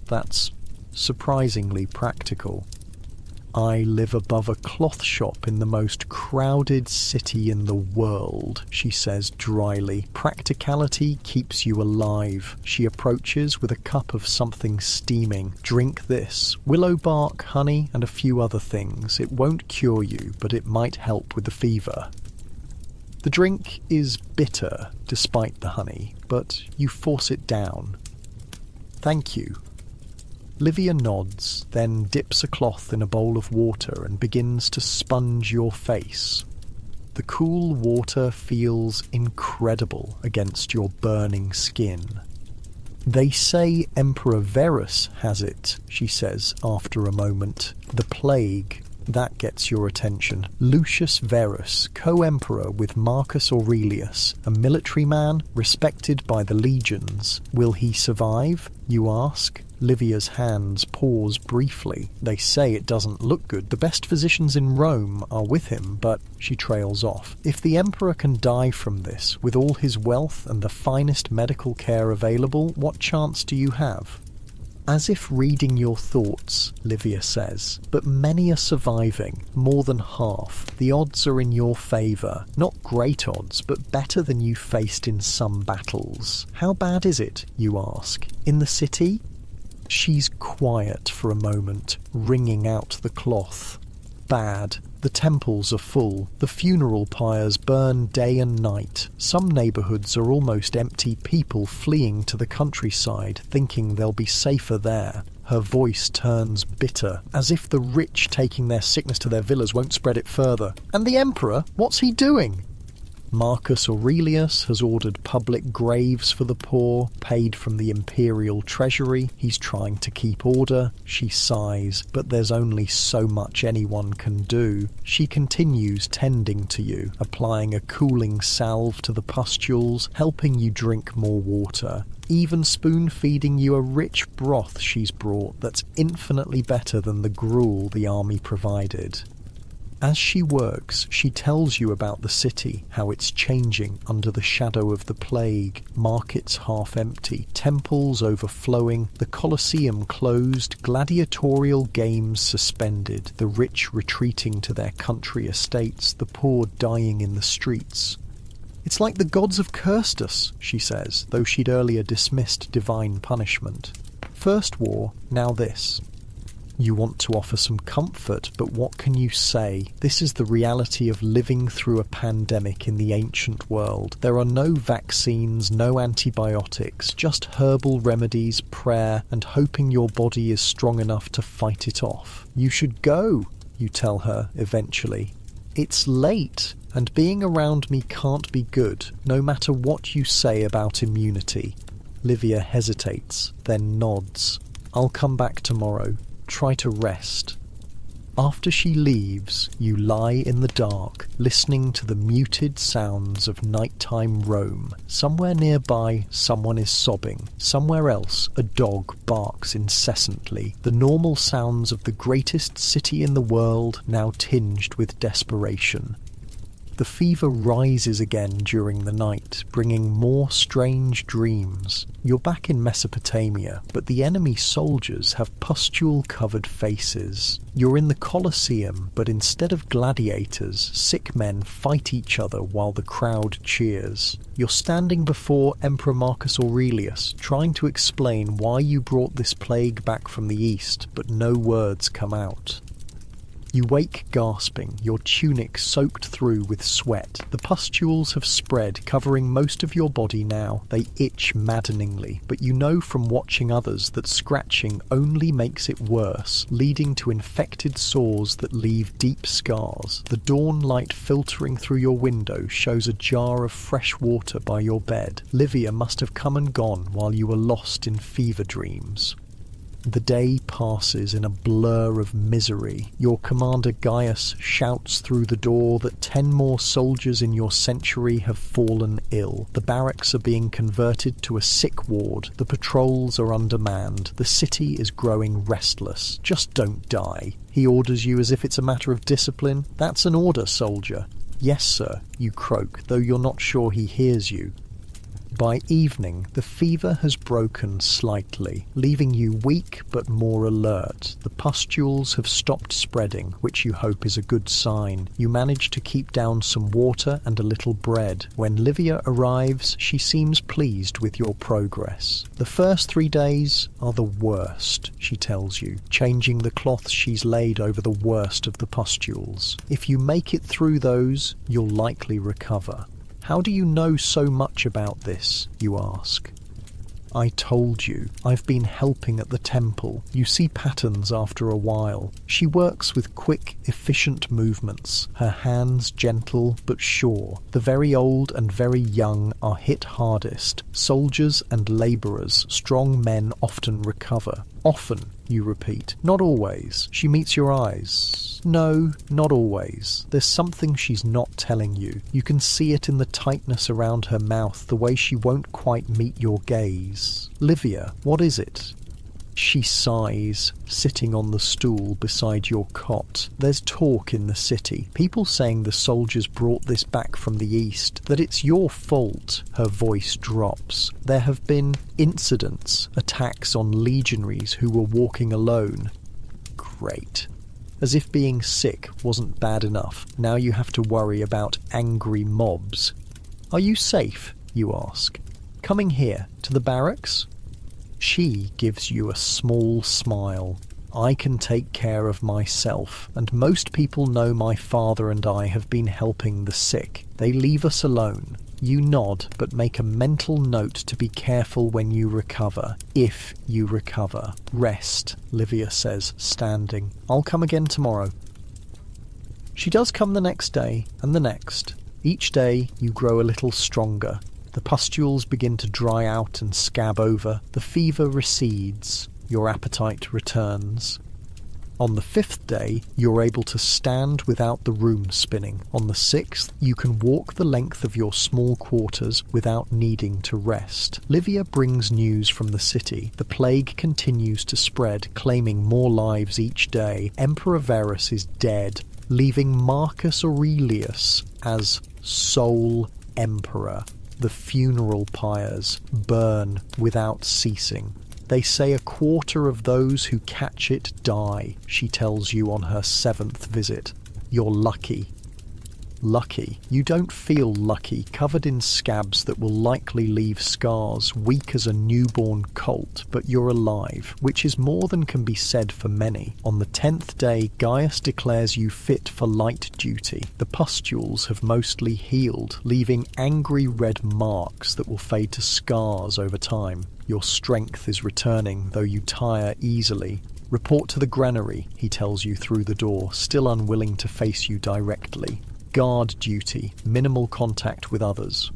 That's surprisingly practical. I live above a cloth shop in the most crowded city in the world, she says dryly. Practicality keeps you alive. She approaches with a cup of something steaming. Drink this. Willow bark, honey, and a few other things. It won't cure you, but it might help with the fever. The drink is bitter, despite the honey, but you force it down. Thank you. Livia nods, then dips a cloth in a bowl of water and begins to sponge your face. The cool water feels incredible against your burning skin. They say Emperor Verus has it, she says after a moment. The plague. That gets your attention. Lucius Verus, co-emperor with Marcus Aurelius, a military man respected by the legions. Will he survive, you ask? Livia's hands pause briefly. They say it doesn't look good. The best physicians in Rome are with him, but she trails off. If the Emperor can die from this, with all his wealth and the finest medical care available, what chance do you have? As if reading your thoughts, Livia says, but many are surviving, more than half. The odds are in your favour. Not great odds, but better than you faced in some battles. How bad is it, you ask? In the city? She's quiet for a moment, wringing out the cloth. Bad. The temples are full. The funeral pyres burn day and night. Some neighbourhoods are almost empty, people fleeing to the countryside, thinking they'll be safer there. Her voice turns bitter, as if the rich taking their sickness to their villas won't spread it further. And the Emperor? What's he doing? Marcus Aurelius has ordered public graves for the poor, paid from the imperial treasury. He's trying to keep order. She sighs, but there's only so much anyone can do. She continues tending to you, applying a cooling salve to the pustules, helping you drink more water, even spoon-feeding you a rich broth she's brought that's infinitely better than the gruel the army provided. As she works, she tells you about the city, how it's changing under the shadow of the plague, markets half empty, temples overflowing, the Colosseum closed, gladiatorial games suspended, the rich retreating to their country estates, the poor dying in the streets. It's like the gods have cursed us, she says, though she'd earlier dismissed divine punishment. First war, now this. You want to offer some comfort, but what can you say? This is the reality of living through a pandemic in the ancient world. There are no vaccines, no antibiotics, just herbal remedies, prayer, and hoping your body is strong enough to fight it off. You should go, you tell her eventually. It's late, and being around me can't be good, no matter what you say about immunity. Livia hesitates, then nods. I'll come back tomorrow. Try to rest. After she leaves, you lie in the dark, listening to the muted sounds of nighttime Rome. Somewhere nearby, someone is sobbing. Somewhere else, a dog barks incessantly. The normal sounds of the greatest city in the world, now tinged with desperation. The fever rises again during the night, bringing more strange dreams. You're back in Mesopotamia, but the enemy soldiers have pustule-covered faces. You're in the Colosseum, but instead of gladiators, sick men fight each other while the crowd cheers. You're standing before Emperor Marcus Aurelius, trying to explain why you brought this plague back from the east, but no words come out. You wake gasping, your tunic soaked through with sweat. The pustules have spread, covering most of your body now. They itch maddeningly, but you know from watching others that scratching only makes it worse, leading to infected sores that leave deep scars. The dawn light filtering through your window shows a jar of fresh water by your bed. Livia must have come and gone while you were lost in fever dreams. The day passes in a blur of misery. Your commander Gaius shouts through the door that 10 more soldiers in your century have fallen ill. The barracks are being converted to a sick ward. The patrols are undermanned. The city is growing restless. Just don't die. He orders you as if it's a matter of discipline. That's an order, soldier. Yes, sir, you croak, though you're not sure he hears you. By evening, the fever has broken slightly, leaving you weak but more alert. The pustules have stopped spreading, which you hope is a good sign. You manage to keep down some water and a little bread. When Livia arrives, she seems pleased with your progress. The first 3 days are the worst, she tells you, changing the cloths she's laid over the worst of the pustules. If you make it through those, you'll likely recover. How do you know so much about this, you ask? I told you. I've been helping at the temple. You see patterns after a while. She works with quick, efficient movements, her hands gentle but sure. The very old and very young are hit hardest. Soldiers and labourers, strong men often recover. Often, you repeat. Not always. She meets your eyes. No, not always. There's something she's not telling you. You can see it in the tightness around her mouth, the way she won't quite meet your gaze. Livia, what is it? She sighs, sitting on the stool beside your cot. There's talk in the city. People saying the soldiers brought this back from the east, that it's your fault. Her voice drops. There have been incidents, attacks on legionaries who were walking alone. Great. As if being sick wasn't bad enough, now you have to worry about angry mobs. Are you safe, you ask? Coming here, to the barracks? She gives you a small smile. I can take care of myself, and most people know my father and I have been helping the sick. They leave us alone. You nod, but make a mental note to be careful when you recover, if you recover. Rest, Livia says, standing. I'll come again tomorrow. She does come the next day, and the next. Each day you grow a little stronger. The pustules begin to dry out and scab over. The fever recedes. Your appetite returns. On the 5th day, you're able to stand without the room spinning. On the 6th, you can walk the length of your small quarters without needing to rest. Livia brings news from the city. The plague continues to spread, claiming more lives each day. Emperor Verus is dead, leaving Marcus Aurelius as sole emperor. The funeral pyres burn without ceasing. They say 1/4 of those who catch it die, she tells you on her 7th visit. You're lucky. Lucky? You don't feel lucky, covered in scabs that will likely leave scars, weak as a newborn colt, but you're alive, which is more than can be said for many. On the 10th day, Gaius declares you fit for light duty. The pustules have mostly healed, leaving angry red marks that will fade to scars over time. Your strength is returning, though you tire easily. Report to the granary, he tells you through the door, still unwilling to face you directly. Guard duty, minimal contact with others.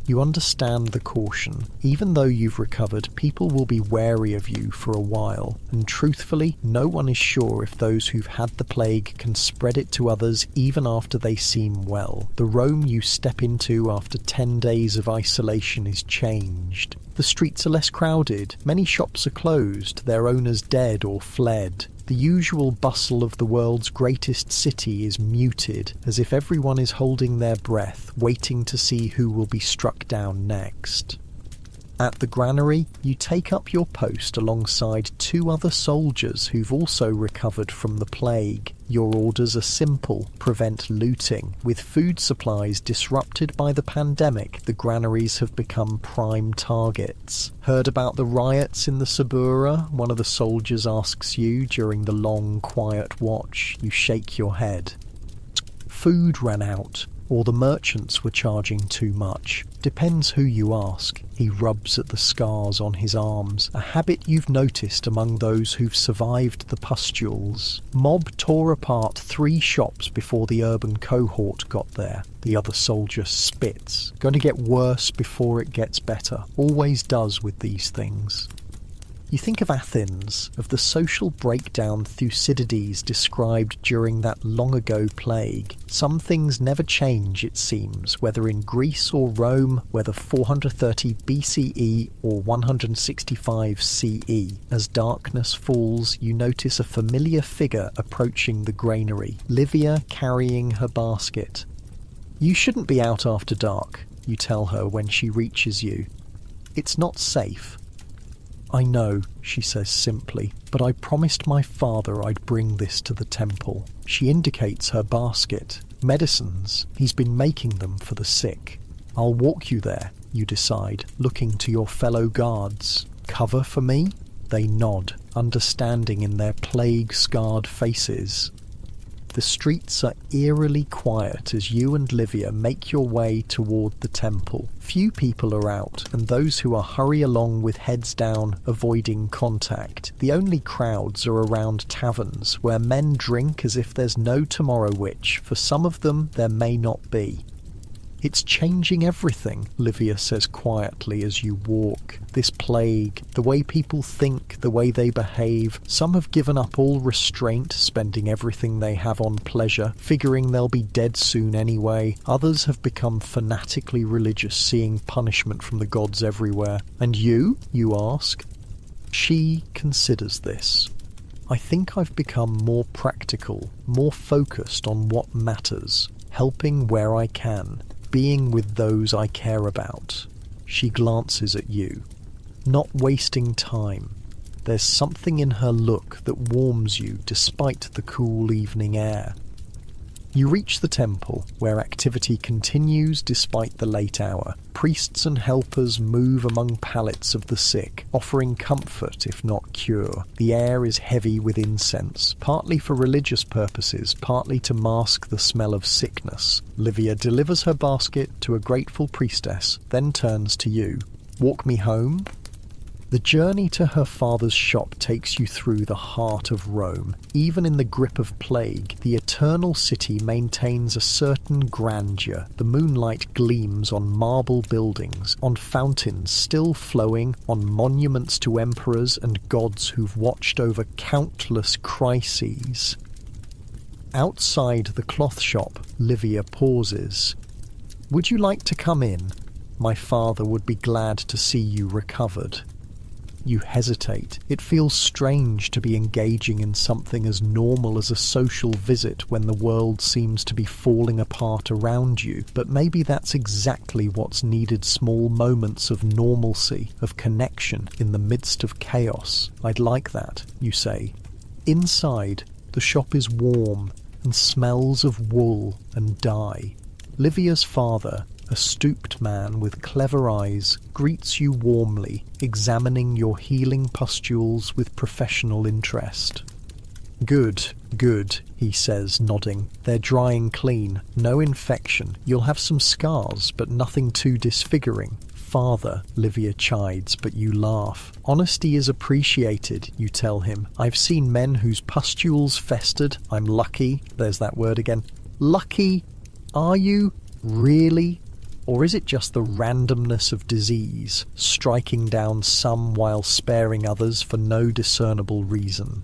You understand the caution. Even though you've recovered, people will be wary of you for a while, and truthfully, no one is sure if those who've had the plague can spread it to others even after they seem well. The Rome you step into after 10 days of isolation is changed. The streets are less crowded, many shops are closed, their owners dead or fled. The usual bustle of the world's greatest city is muted, as if everyone is holding their breath, waiting to see who will be struck down next. At the granary, you take up your post alongside 2 other soldiers who've also recovered from the plague. Your orders are simple: prevent looting. With food supplies disrupted by the pandemic, the granaries have become prime targets. Heard about the riots in the Suburra? One of the soldiers asks you during the long, quiet watch. You shake your head. Food ran out, or the merchants were charging too much. Depends who you ask. He rubs at the scars on his arms, a habit you've noticed among those who've survived the pustules. Mob tore apart 3 shops before the urban cohort got there. The other soldier spits. Going to get worse before it gets better. Always does with these things. You think of Athens, of the social breakdown Thucydides described during that long-ago plague. Some things never change, it seems, whether in Greece or Rome, whether 430 BCE or 165 CE. As darkness falls, you notice a familiar figure approaching the granary, Livia carrying her basket. You shouldn't be out after dark, you tell her when she reaches you. It's not safe. I know, she says simply, but I promised my father I'd bring this to the temple. She indicates her basket. Medicines. He's been making them for the sick. I'll walk you there, you decide, looking to your fellow guards. Cover for me? They nod, understanding in their plague-scarred faces. The streets are eerily quiet as you and Livia make your way toward the temple. Few people are out, and those who are hurry along with heads down, avoiding contact. The only crowds are around taverns, where men drink as if there's no tomorrow, which, for some of them, there may not be. It's changing everything, Livia says quietly as you walk. This plague, the way people think, the way they behave. Some have given up all restraint, spending everything they have on pleasure, figuring they'll be dead soon anyway. Others have become fanatically religious, seeing punishment from the gods everywhere. And you ask? She considers this. I think I've become more practical, more focused on what matters, helping where I can, being with those I care about. She glances at you. Not wasting time. There's something in her look that warms you despite the cool evening air. You reach the temple, where activity continues despite the late hour. Priests and helpers move among pallets of the sick, offering comfort if not cure. The air is heavy with incense, partly for religious purposes, partly to mask the smell of sickness. Livia delivers her basket to a grateful priestess, then turns to you. Walk me home? The journey to her father's shop takes you through the heart of Rome. Even in the grip of plague, the eternal city maintains a certain grandeur. The moonlight gleams on marble buildings, on fountains still flowing, on monuments to emperors and gods who've watched over countless crises. Outside the cloth shop, Livia pauses. Would you like to come in? My father would be glad to see you recovered. You hesitate. It feels strange to be engaging in something as normal as a social visit when the world seems to be falling apart around you, but maybe that's exactly what's needed, small moments of normalcy, of connection in the midst of chaos. I'd like that, you say. Inside, the shop is warm and smells of wool and dye. Livia's father, a stooped man with clever eyes, greets you warmly, examining your healing pustules with professional interest. Good, he says, nodding. They're drying clean. No infection. You'll have some scars, but nothing too disfiguring. Father, Livia chides, but you laugh. Honesty is appreciated, you tell him. I've seen men whose pustules festered. I'm lucky. There's that word again. Lucky? Are you? Really? Or is it just the randomness of disease, striking down some while sparing others for no discernible reason?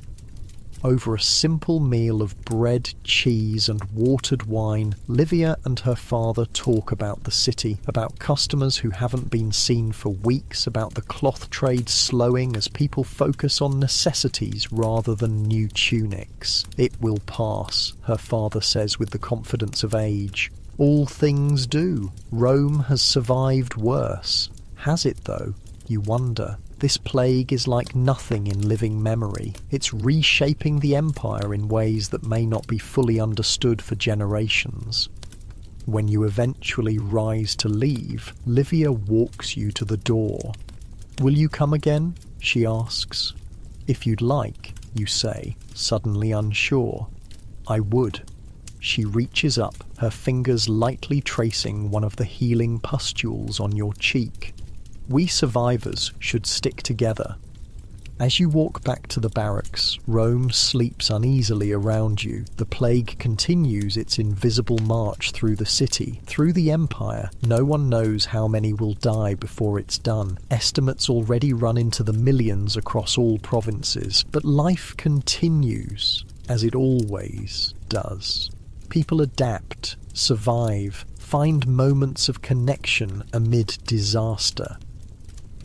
Over a simple meal of bread, cheese and watered wine, Livia and her father talk about the city, about customers who haven't been seen for weeks, about the cloth trade slowing as people focus on necessities rather than new tunics. It will pass, her father says with the confidence of age. All things do. Rome has survived worse. Has it, though? You wonder. This plague is like nothing in living memory. It's reshaping the empire in ways that may not be fully understood for generations. When you eventually rise to leave, Livia walks you to the door. Will you come again? She asks. If you'd like, you say, suddenly unsure. I would. She reaches up, her fingers lightly tracing one of the healing pustules on your cheek. We survivors should stick together. As you walk back to the barracks, Rome sleeps uneasily around you. The plague continues its invisible march through the city, through the empire. No one knows how many will die before it's done. Estimates already run into the millions across all provinces. But life continues, as it always does. People adapt, survive, find moments of connection amid disaster.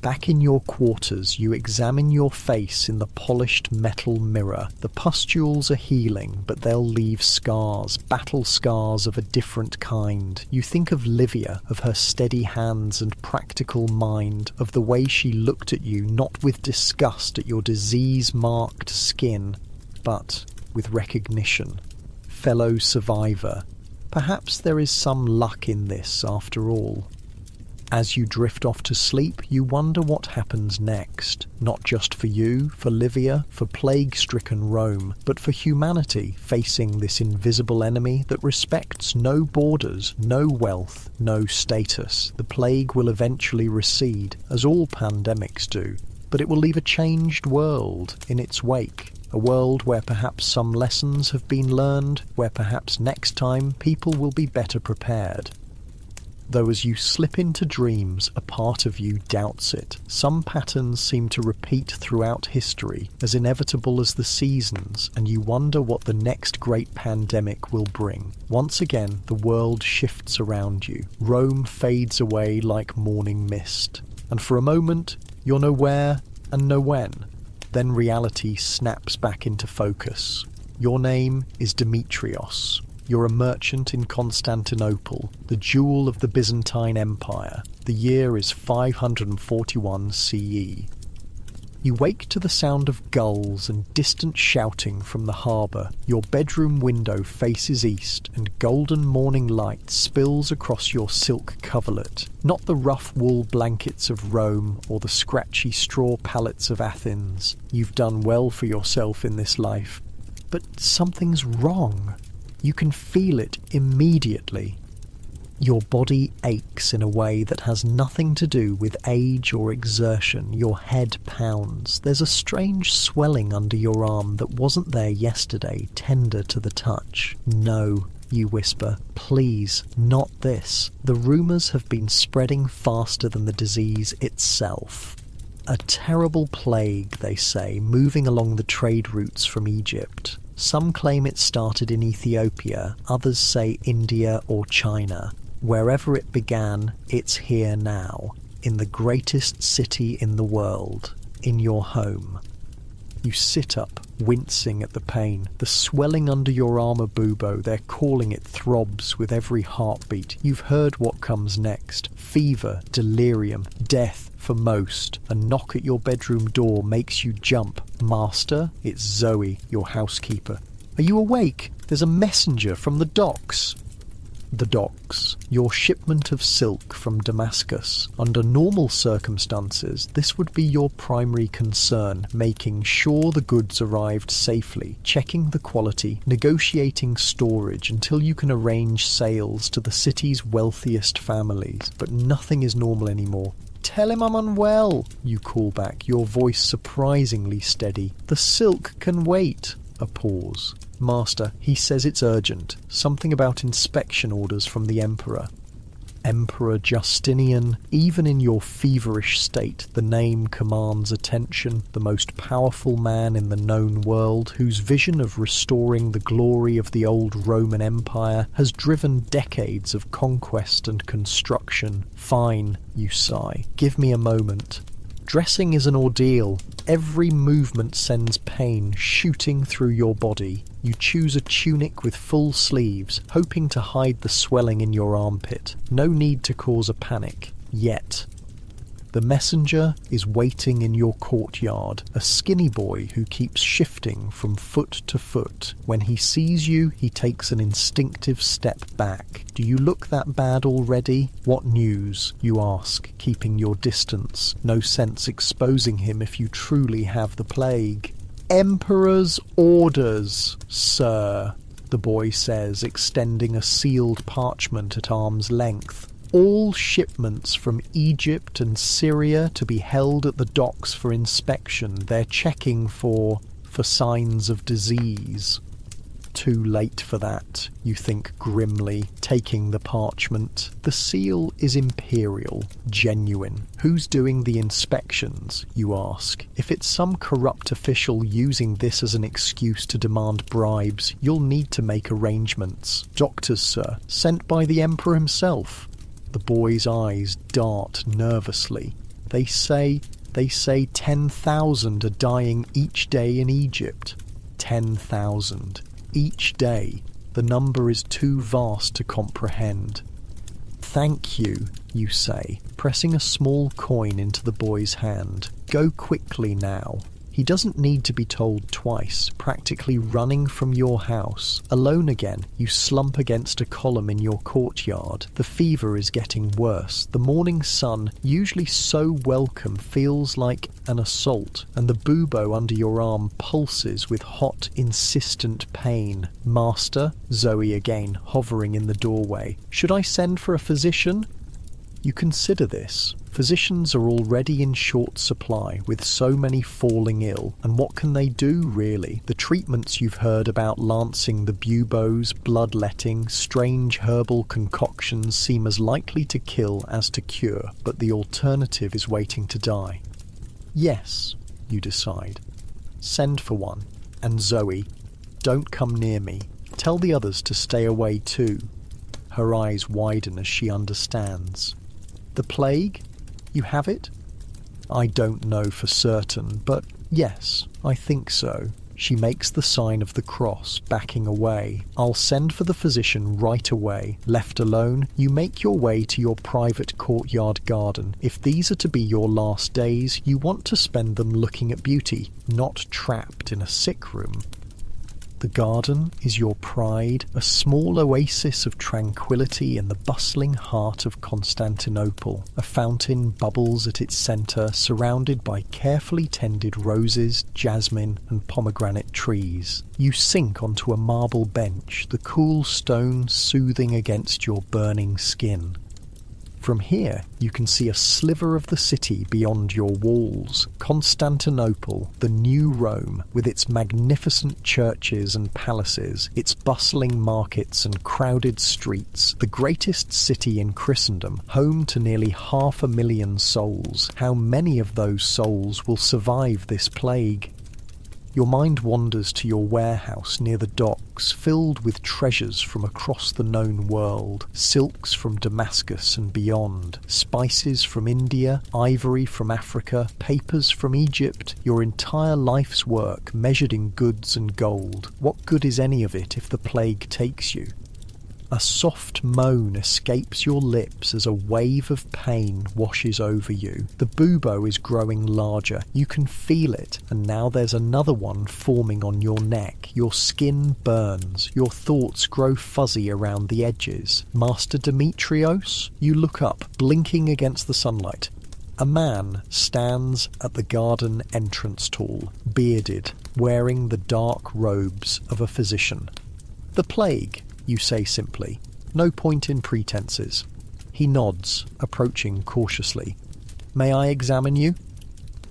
Back in your quarters, you examine your face in the polished metal mirror. The pustules are healing, but they'll leave scars, battle scars of a different kind. You think of Livia, of her steady hands and practical mind, of the way she looked at you, not with disgust at your disease-marked skin, but with recognition. Fellow survivor, perhaps there is some luck in this after all. As you drift off to sleep, you wonder what happens next, not just for you, for Livia, for plague-stricken Rome, but for humanity facing this invisible enemy that respects no borders, no wealth, no status. The plague will eventually recede, as all pandemics do, but it will leave a changed world in its wake. A world where perhaps some lessons have been learned, where perhaps next time people will be better prepared. Though as you slip into dreams, a part of you doubts it. Some patterns seem to repeat throughout history, as inevitable as the seasons, and you wonder what the next great pandemic will bring. Once again, the world shifts around you. Rome fades away like morning mist. And for a moment, you're nowhere and no when. Then reality snaps back into focus. Your name is Demetrios. You're a merchant in Constantinople, the jewel of the Byzantine Empire. The year is 541 CE. You wake to the sound of gulls and distant shouting from the harbour. Your bedroom window faces east, and golden morning light spills across your silk coverlet. Not the rough wool blankets of Rome or the scratchy straw pallets of Athens. You've done well for yourself in this life. But something's wrong. You can feel it immediately. Your body aches in a way that has nothing to do with age or exertion. Your head pounds. There's a strange swelling under your arm that wasn't there yesterday, tender to the touch. No, you whisper. Please, not this. The rumours have been spreading faster than the disease itself. A terrible plague, they say, moving along the trade routes from Egypt. Some claim it started in Ethiopia, others say India or China. Wherever it began, it's here now, in the greatest city in the world, in your home. You sit up, wincing at the pain. The swelling under your armour bubo, they're calling it, throbs with every heartbeat. You've heard what comes next. Fever, delirium, death for most. A knock at your bedroom door makes you jump. Master, it's Zoe, your housekeeper. Are you awake? There's a messenger from the docks. The docks, your shipment of silk from Damascus. Under normal circumstances, this would be your primary concern, making sure the goods arrived safely, checking the quality, negotiating storage until you can arrange sales to the city's wealthiest families. But nothing is normal anymore. Tell him I'm unwell, you call back, your voice surprisingly steady. The silk can wait. A pause. Master, he says it's urgent. Something about inspection orders from the Emperor. Emperor Justinian, even in your feverish state, the name commands attention. The most powerful man in the known world, whose vision of restoring the glory of the old Roman Empire has driven decades of conquest and construction. Fine, you sigh. Give me a moment. Dressing is an ordeal. Every movement sends pain shooting through your body. You choose a tunic with full sleeves, hoping to hide the swelling in your armpit. No need to cause a panic, yet. The messenger is waiting in your courtyard, a skinny boy who keeps shifting from foot to foot. When he sees you, he takes an instinctive step back. Do you look that bad already? What news? You ask, keeping your distance. No sense exposing him if you truly have the plague. Emperor's orders, sir, the boy says, extending a sealed parchment at arm's length. All shipments from Egypt and Syria to be held at the docks for inspection. They're checking for signs of disease. Too late for that, you think grimly, taking the parchment. The seal is imperial, genuine. Who's doing the inspections, you ask? If it's some corrupt official using this as an excuse to demand bribes, you'll need to make arrangements. Doctors, sir, sent by the emperor himself. The boy's eyes dart nervously. They say 10,000 are dying each day in Egypt. 10,000. Each day. The number is too vast to comprehend. Thank you, you say, pressing a small coin into the boy's hand. Go quickly now. He doesn't need to be told twice, practically running from your house. Alone again, you slump against a column in your courtyard. The fever is getting worse. The morning sun, usually so welcome, feels like an assault, and the bubo under your arm pulses with hot, insistent pain. Master, Zoe again, hovering in the doorway. Should I send for a physician? You consider this. Physicians are already in short supply, with so many falling ill, and what can they do, really? The treatments you've heard about lancing the buboes, bloodletting, strange herbal concoctions seem as likely to kill as to cure, but the alternative is waiting to die. Yes, you decide. Send for one. And Zoe, don't come near me. Tell the others to stay away too. Her eyes widen as she understands. The plague? You have it? I don't know for certain, but Yes, I think so. She makes the sign of the cross, backing away. I'll send for the physician right away. Left alone, you make your way to your private courtyard garden. If these are to be your last days, you want to spend them looking at beauty, not trapped in a sick room. The garden is your pride, a small oasis of tranquility in the bustling heart of Constantinople. A fountain bubbles at its centre, surrounded by carefully tended roses, jasmine and pomegranate trees. You sink onto a marble bench, the cool stone soothing against your burning skin. From here, you can see a sliver of the city beyond your walls. Constantinople, the new Rome, with its magnificent churches and palaces, its bustling markets and crowded streets, the greatest city in Christendom, home to nearly 500,000 souls. How many of those souls will survive this plague? Your mind wanders to your warehouse near the docks, filled with treasures from across the known world, silks from Damascus and beyond, spices from India, ivory from Africa, papers from Egypt, your entire life's work measured in goods and gold. What good is any of it if the plague takes you? A soft moan escapes your lips as a wave of pain washes over you. The bubo is growing larger. You can feel it, and now there's another one forming on your neck. Your skin burns. Your thoughts grow fuzzy around the edges. Master Demetrios? You look up, blinking against the sunlight. A man stands at the garden entrance tool, bearded, wearing the dark robes of a physician. The plague, you say simply. No point in pretenses. He nods, approaching cautiously. May I examine you?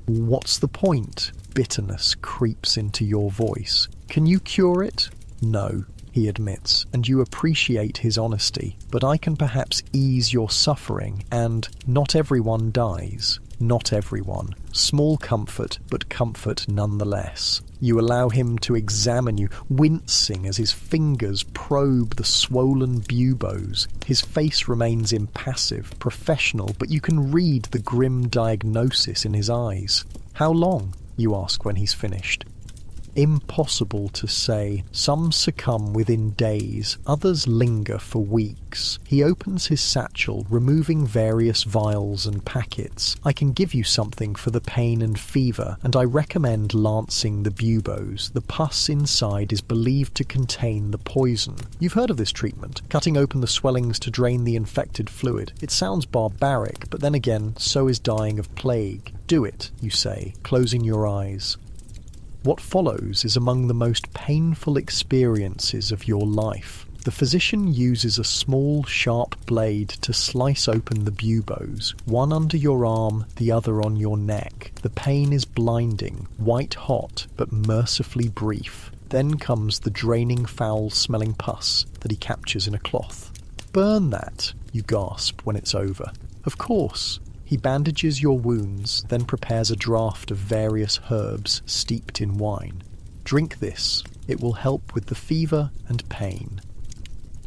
What's the point? Bitterness creeps into your voice. Can you cure it? No, he admits, and you appreciate his honesty. But I can perhaps ease your suffering, and not everyone dies. Not everyone. Small comfort, but comfort nonetheless. You allow him to examine you, wincing as his fingers probe the swollen buboes. His face remains impassive, professional, but you can read the grim diagnosis in his eyes. How long? You ask when he's finished. Impossible to say. Some succumb within days, others linger for weeks. He opens his satchel, removing various vials and packets. I can give you something for the pain and fever, and I recommend lancing the buboes. The pus inside is believed to contain the poison. You've heard of this treatment, cutting open the swellings to drain the infected fluid. It sounds barbaric, but then again, so is dying of plague. Do it, you say, closing your eyes. What follows is among the most painful experiences of your life. The physician uses a small, sharp blade to slice open the buboes, one under your arm, the other on your neck. The pain is blinding, white-hot, but mercifully brief. Then comes the draining, foul-smelling pus that he captures in a cloth. Burn that, you gasp when it's over. Of course. He bandages your wounds, then prepares a draught of various herbs steeped in wine. Drink this. It will help with the fever and pain.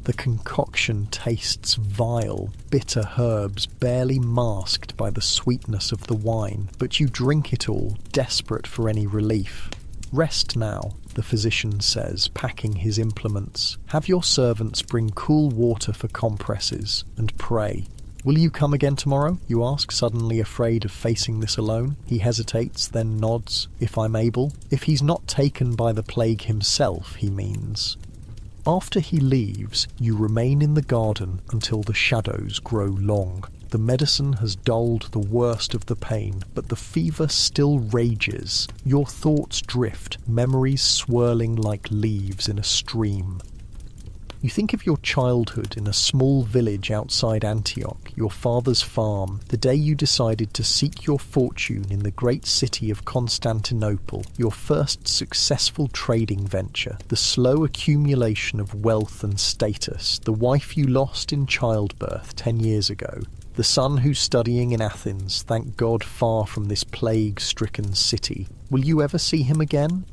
The concoction tastes vile, bitter herbs barely masked by the sweetness of the wine, but you drink it all, desperate for any relief. Rest now, the physician says, packing his implements. Have your servants bring cool water for compresses, and pray. Will you come again tomorrow? You ask, suddenly afraid of facing this alone. He hesitates, then nods. If I'm able. If he's not taken by the plague himself, he means. After he leaves, you remain in the garden until the shadows grow long. The medicine has dulled the worst of the pain, but the fever still rages. Your thoughts drift, memories swirling like leaves in a stream. You think of your childhood in a small village outside Antioch, your father's farm, the day you decided to seek your fortune in the great city of Constantinople, your first successful trading venture, the slow accumulation of wealth and status, the wife you lost in childbirth 10 years ago, the son who's studying in Athens, thank God far from this plague-stricken city. Will you ever see him again?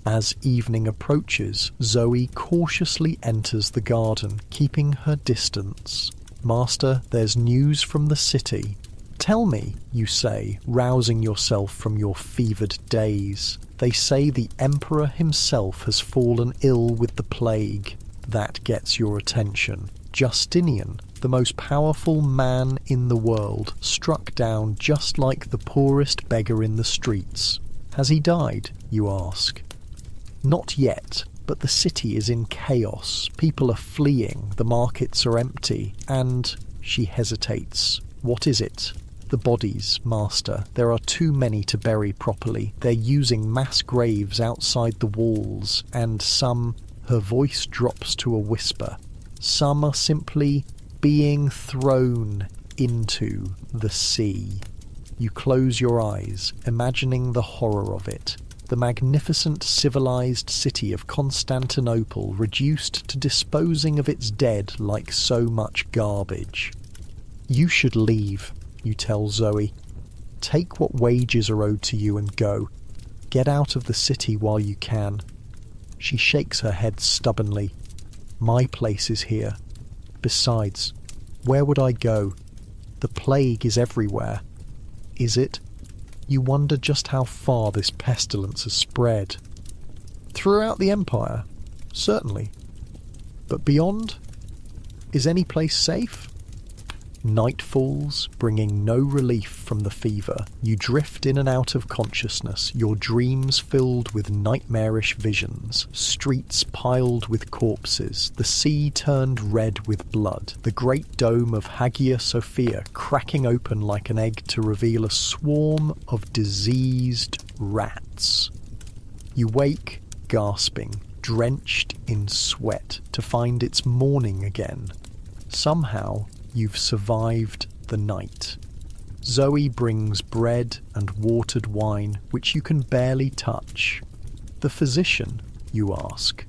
As evening approaches, Zoe cautiously enters the garden, keeping her distance. Master, there's news from the city. Tell me, you say, rousing yourself from your fevered daze. They say the emperor himself has fallen ill with the plague. That gets your attention. Justinian, the most powerful man in the world, struck down just like the poorest beggar in the streets. Has he died, you ask? Not yet, but the city is in chaos. People are fleeing, the markets are empty, and... She hesitates. What is it? The bodies, master. There are too many to bury properly. They're using mass graves outside the walls, and some... Her voice drops to a whisper. Some are simply being thrown into the sea. You close your eyes, imagining the horror of it. The magnificent civilized city of Constantinople reduced to disposing of its dead like so much garbage. You should leave, you tell Zoe. Take what wages are owed to you and go. Get out of the city while you can. She shakes her head stubbornly. My place is here. Besides, where would I go? The plague is everywhere. Is it? You wonder just how far this pestilence has spread. Throughout the empire? Certainly. But beyond? Is any place safe? Night falls, bringing no relief from the fever. You drift in and out of consciousness, your dreams filled with nightmarish visions, streets piled with corpses, the sea turned red with blood, the great dome of Hagia Sophia cracking open like an egg to reveal a swarm of diseased rats. You wake, gasping, drenched in sweat, to find it's morning again. Somehow, you've survived the night. Zoe brings bread and watered wine, which you can barely touch. The physician, you ask.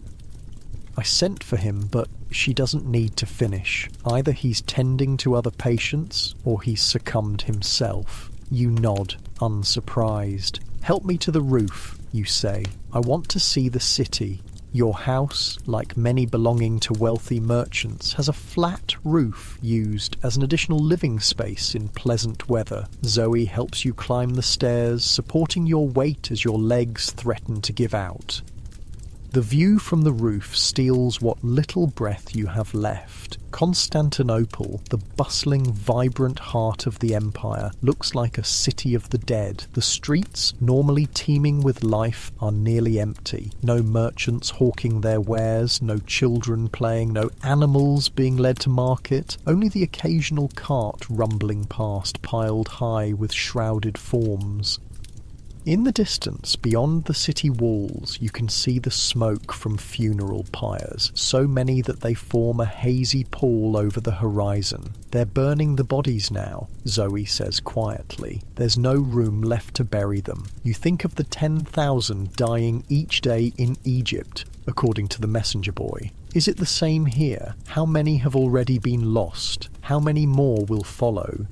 I sent for him, but she doesn't need to finish. Either he's tending to other patients, or he's succumbed himself. You nod, unsurprised. Help me to the roof, you say. I want to see the city. Your house, like many belonging to wealthy merchants, has a flat roof used as an additional living space in pleasant weather. Zoe helps you climb the stairs, supporting your weight as your legs threaten to give out. The view from the roof steals what little breath you have left. Constantinople, the bustling, vibrant heart of the empire, looks like a city of the dead. The streets, normally teeming with life, are nearly empty. No merchants hawking their wares, no children playing, no animals being led to market, only the occasional cart rumbling past, piled high with shrouded forms. In the distance, beyond the city walls, you can see the smoke from funeral pyres, so many that they form a hazy pall over the horizon. They're burning the bodies now, Zoe says quietly. There's no room left to bury them. You think of the 10,000 dying each day in Egypt, according to the messenger boy. Is it the same here? How many have already been lost? How many more will follow?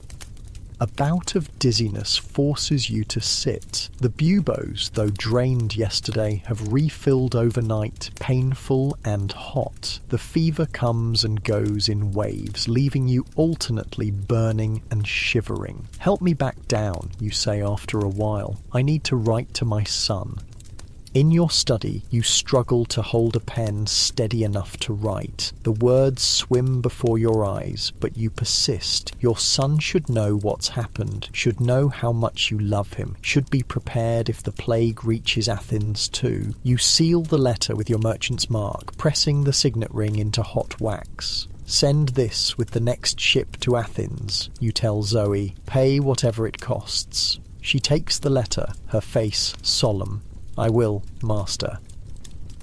A bout of dizziness forces you to sit. The buboes, though drained yesterday, have refilled overnight, painful and hot. The fever comes and goes in waves, leaving you alternately burning and shivering. Help me back down, you say after a while. I need to write to my son. In your study, you struggle to hold a pen steady enough to write. The words swim before your eyes, but you persist. Your son should know what's happened, should know how much you love him, should be prepared if the plague reaches Athens too. You seal the letter with your merchant's mark, pressing the signet ring into hot wax. Send this with the next ship to Athens, you tell Zoe. Pay whatever it costs. She takes the letter, her face solemn. I will, master.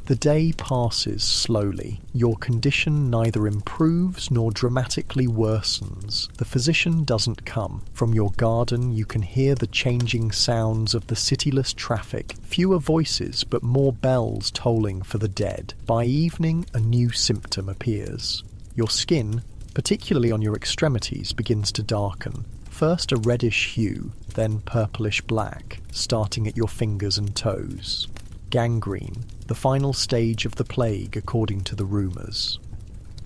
The day passes slowly. Your condition neither improves nor dramatically worsens. The physician doesn't come. From your garden you can hear the changing sounds of the cityless traffic. Fewer voices, but more bells tolling for the dead. By evening, a new symptom appears. Your skin, particularly on your extremities, begins to darken. First a reddish hue, then purplish black, starting at your fingers and toes. Gangrene, the final stage of the plague according to the rumours.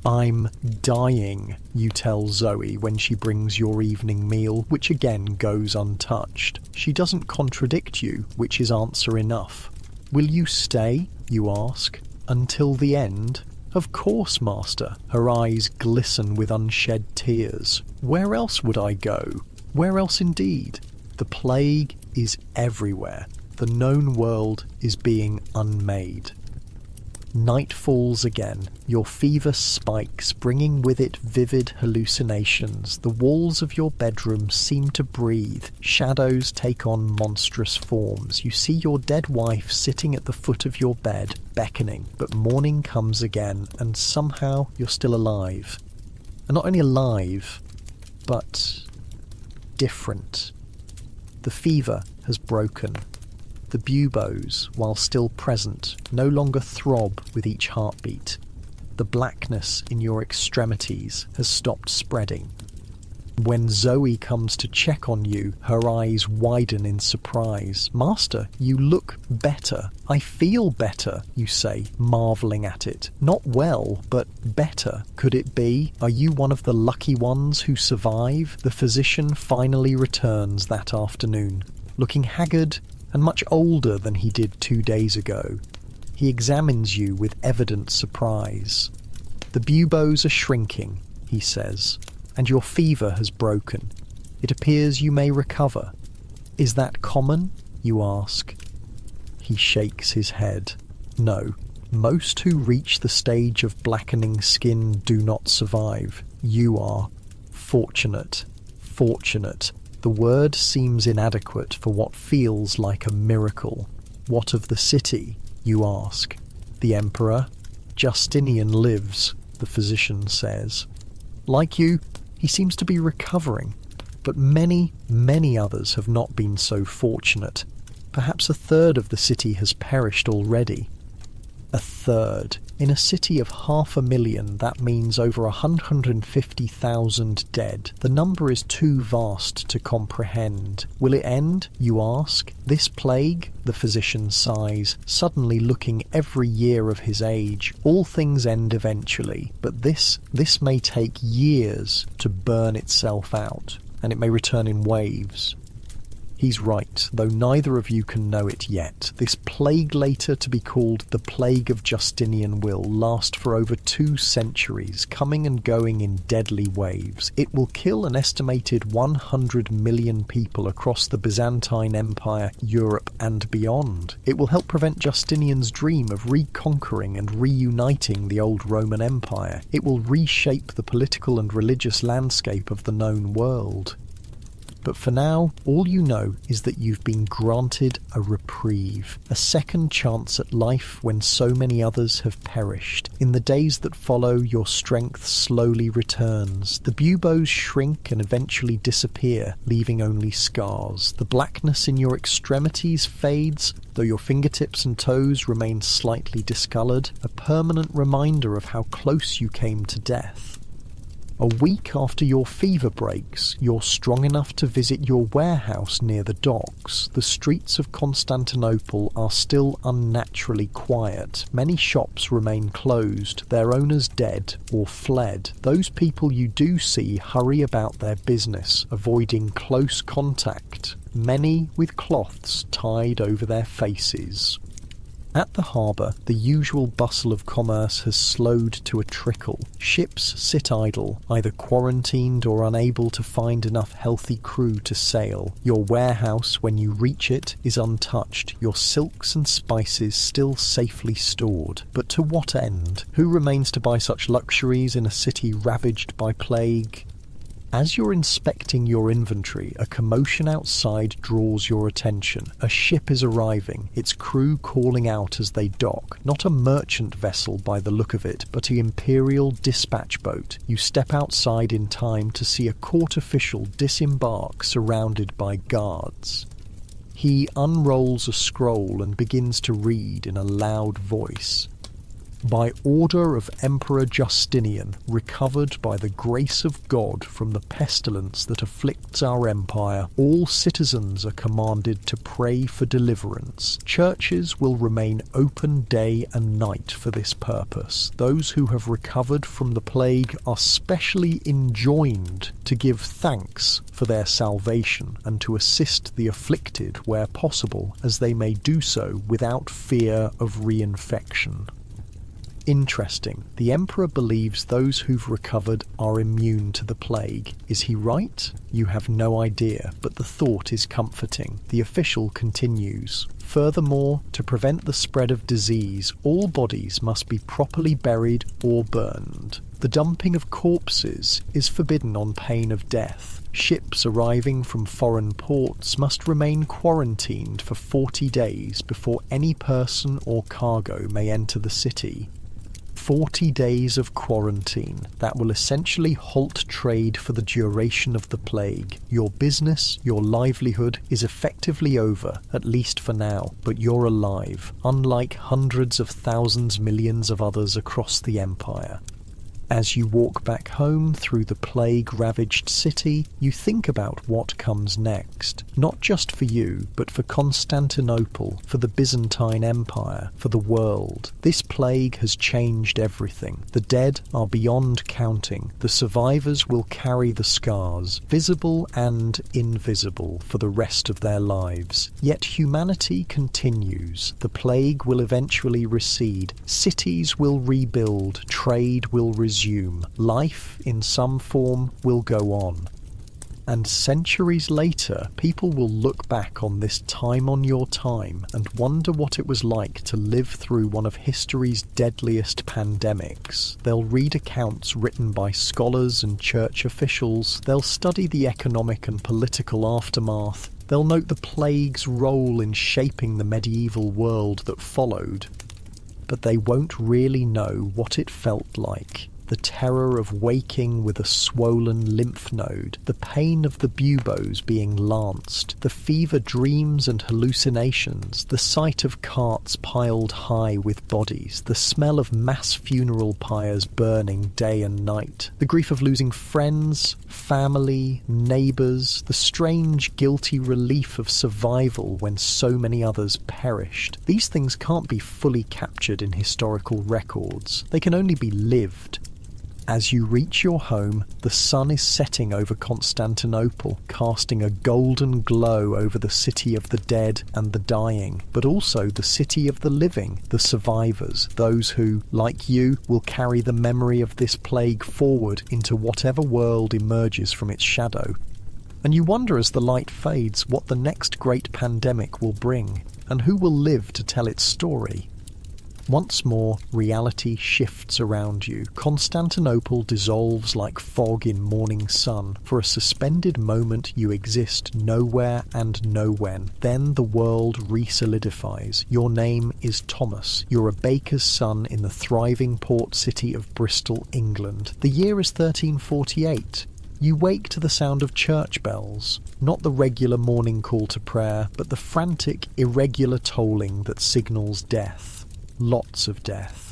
"I'm dying," you tell Zoe when she brings your evening meal, which again goes untouched. She doesn't contradict you, which is answer enough. "Will you stay?" you ask. "Until the end?" "Of course, master." Her eyes glisten with unshed tears. "Where else would I go? Where else indeed? The plague is everywhere. The known world is being unmade." Night falls again. Your fever spikes, bringing with it vivid hallucinations. The walls of your bedroom seem to breathe. Shadows take on monstrous forms. You see your dead wife sitting at the foot of your bed, beckoning. But morning comes again, and somehow you're still alive. And not only alive, but different. The fever has broken. The buboes, while still present, no longer throb with each heartbeat. The blackness in your extremities has stopped spreading. When Zoe comes to check on you, her eyes widen in surprise. "Master, you look better. I feel better," you say, marvelling at it. "Not well, but better. Could it be? Are you one of the lucky ones who survive?" The physician finally returns that afternoon, looking haggard and much older than he did 2 days ago. He examines you with evident surprise. "The buboes are shrinking," he says, "and your fever has broken. It appears you may recover. Is that common?" you ask. He shakes his head. "No. Most who reach the stage of blackening skin do not survive. You are fortunate. Fortunate." The word seems inadequate for what feels like a miracle. "What of the city?" you ask. "The emperor? Justinian lives," the physician says. "Like you, he seems to be recovering, but many, many others have not been so fortunate. Perhaps a third of the city has perished already." A third. In a city of 500,000, that means over 150,000 dead. The number is too vast to comprehend. Will it end, you ask? This plague, the physician sighs, suddenly looking every year of his age. All things end eventually, but this may take years to burn itself out, and it may return in waves. He's right, though neither of you can know it yet. This plague, later to be called the Plague of Justinian, will last for over 2 centuries, coming and going in deadly waves. It will kill an estimated 100 million people across the Byzantine Empire, Europe and beyond. It will help prevent Justinian's dream of reconquering and reuniting the old Roman Empire. It will reshape the political and religious landscape of the known world. But for now, all you know is that you've been granted a reprieve, a second chance at life when so many others have perished. In the days that follow, your strength slowly returns. The buboes shrink and eventually disappear, leaving only scars. The blackness in your extremities fades, though your fingertips and toes remain slightly discoloured, a permanent reminder of how close you came to death. A week after your fever breaks, you're strong enough to visit your warehouse near the docks. The streets of Constantinople are still unnaturally quiet. Many shops remain closed, their owners dead or fled. Those people you do see hurry about their business, avoiding close contact, many with cloths tied over their faces. At the harbour, the usual bustle of commerce has slowed to a trickle. Ships sit idle, either quarantined or unable to find enough healthy crew to sail. Your warehouse, when you reach it, is untouched, your silks and spices still safely stored. But to what end? Who remains to buy such luxuries in a city ravaged by plague? As you're inspecting your inventory, a commotion outside draws your attention. A ship is arriving, its crew calling out as they dock. Not a merchant vessel by the look of it, but an imperial dispatch boat. You step outside in time to see a court official disembark surrounded by guards. He unrolls a scroll and begins to read in a loud voice. By order of Emperor Justinian, recovered by the grace of God from the pestilence that afflicts our empire, all citizens are commanded to pray for deliverance. Churches will remain open day and night for this purpose. Those who have recovered from the plague are specially enjoined to give thanks for their salvation and to assist the afflicted where possible, as they may do so without fear of reinfection. Interesting. The Emperor believes those who've recovered are immune to the plague. Is he right? You have no idea, but the thought is comforting. The official continues. Furthermore, to prevent the spread of disease, all bodies must be properly buried or burned. The dumping of corpses is forbidden on pain of death. Ships arriving from foreign ports must remain quarantined for 40 days before any person or cargo may enter the city. 40 days of quarantine that will essentially halt trade for the duration of the plague. Your business, your livelihood is effectively over, at least for now, but you're alive, unlike hundreds of thousands, millions of others across the empire. As you walk back home through the plague-ravaged city, you think about what comes next. Not just for you, but for Constantinople, for the Byzantine Empire, for the world. This plague has changed everything. The dead are beyond counting. The survivors will carry the scars, visible and invisible, for the rest of their lives. Yet humanity continues. The plague will eventually recede. Cities will rebuild. Trade will resume. Life, in some form, will go on. And centuries later, people will look back on this time on your time and wonder what it was like to live through one of history's deadliest pandemics. They'll read accounts written by scholars and church officials. They'll study the economic and political aftermath. They'll note the plague's role in shaping the medieval world that followed. But they won't really know what it felt like. The terror of waking with a swollen lymph node, the pain of the buboes being lanced, the fever dreams and hallucinations, the sight of carts piled high with bodies, the smell of mass funeral pyres burning day and night, the grief of losing friends, family, neighbours, the strange guilty relief of survival when so many others perished. These things can't be fully captured in historical records. They can only be lived. As you reach your home, the sun is setting over Constantinople, casting a golden glow over the city of the dead and the dying, but also the city of the living, the survivors, those who, like you, will carry the memory of this plague forward into whatever world emerges from its shadow. And you wonder as the light fades what the next great pandemic will bring, and who will live to tell its story. Once more, reality shifts around you. Constantinople dissolves like fog in morning sun. For a suspended moment, you exist nowhere and nowhen. Then the world re-solidifies. Your name is Thomas. You're a baker's son in the thriving port city of Bristol, England. The year is 1348. You wake to the sound of church bells, not the regular morning call to prayer, but the frantic, irregular tolling that signals death. Lots of death.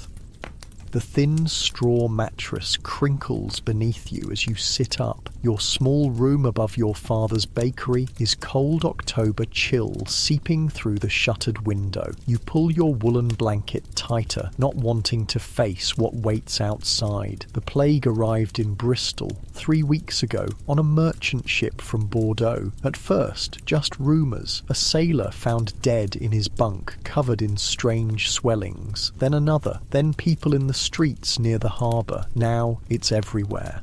The thin straw mattress crinkles beneath you as you sit up. Your small room above your father's bakery is cold October chill seeping through the shuttered window. You pull your woolen blanket tighter, not wanting to face what waits outside. The plague arrived in Bristol 3 weeks ago on a merchant ship from Bordeaux. At first, just rumours. A sailor found dead in his bunk, covered in strange swellings. Then another. Then people in the streets near the harbour. Now it's everywhere.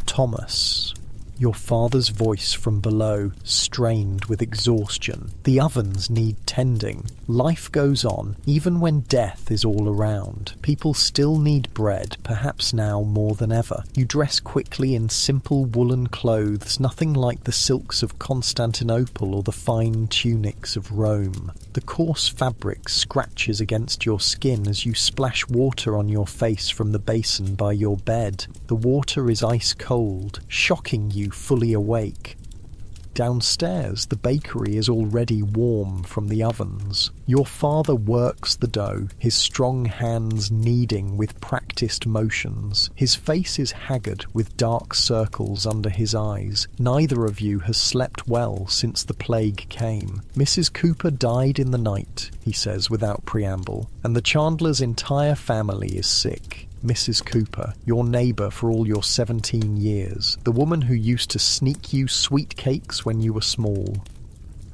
Thomas. Your father's voice from below, strained with exhaustion. The ovens need tending. Life goes on, even when death is all around. People still need bread, perhaps now more than ever. You dress quickly in simple woolen clothes, nothing like the silks of Constantinople or the fine tunics of Rome. The coarse fabric scratches against your skin as you splash water on your face from the basin by your bed. The water is ice cold, shocking you fully awake. Downstairs, the bakery is already warm from the ovens. Your father works the dough, his strong hands kneading with practiced motions. His face is haggard with dark circles under his eyes. Neither of you has slept well since the plague came. Mrs. Cooper died in the night, he says without preamble, and the Chandlers' entire family is sick. Mrs. Cooper, your neighbour for all your 17 years, the woman who used to sneak you sweet cakes when you were small.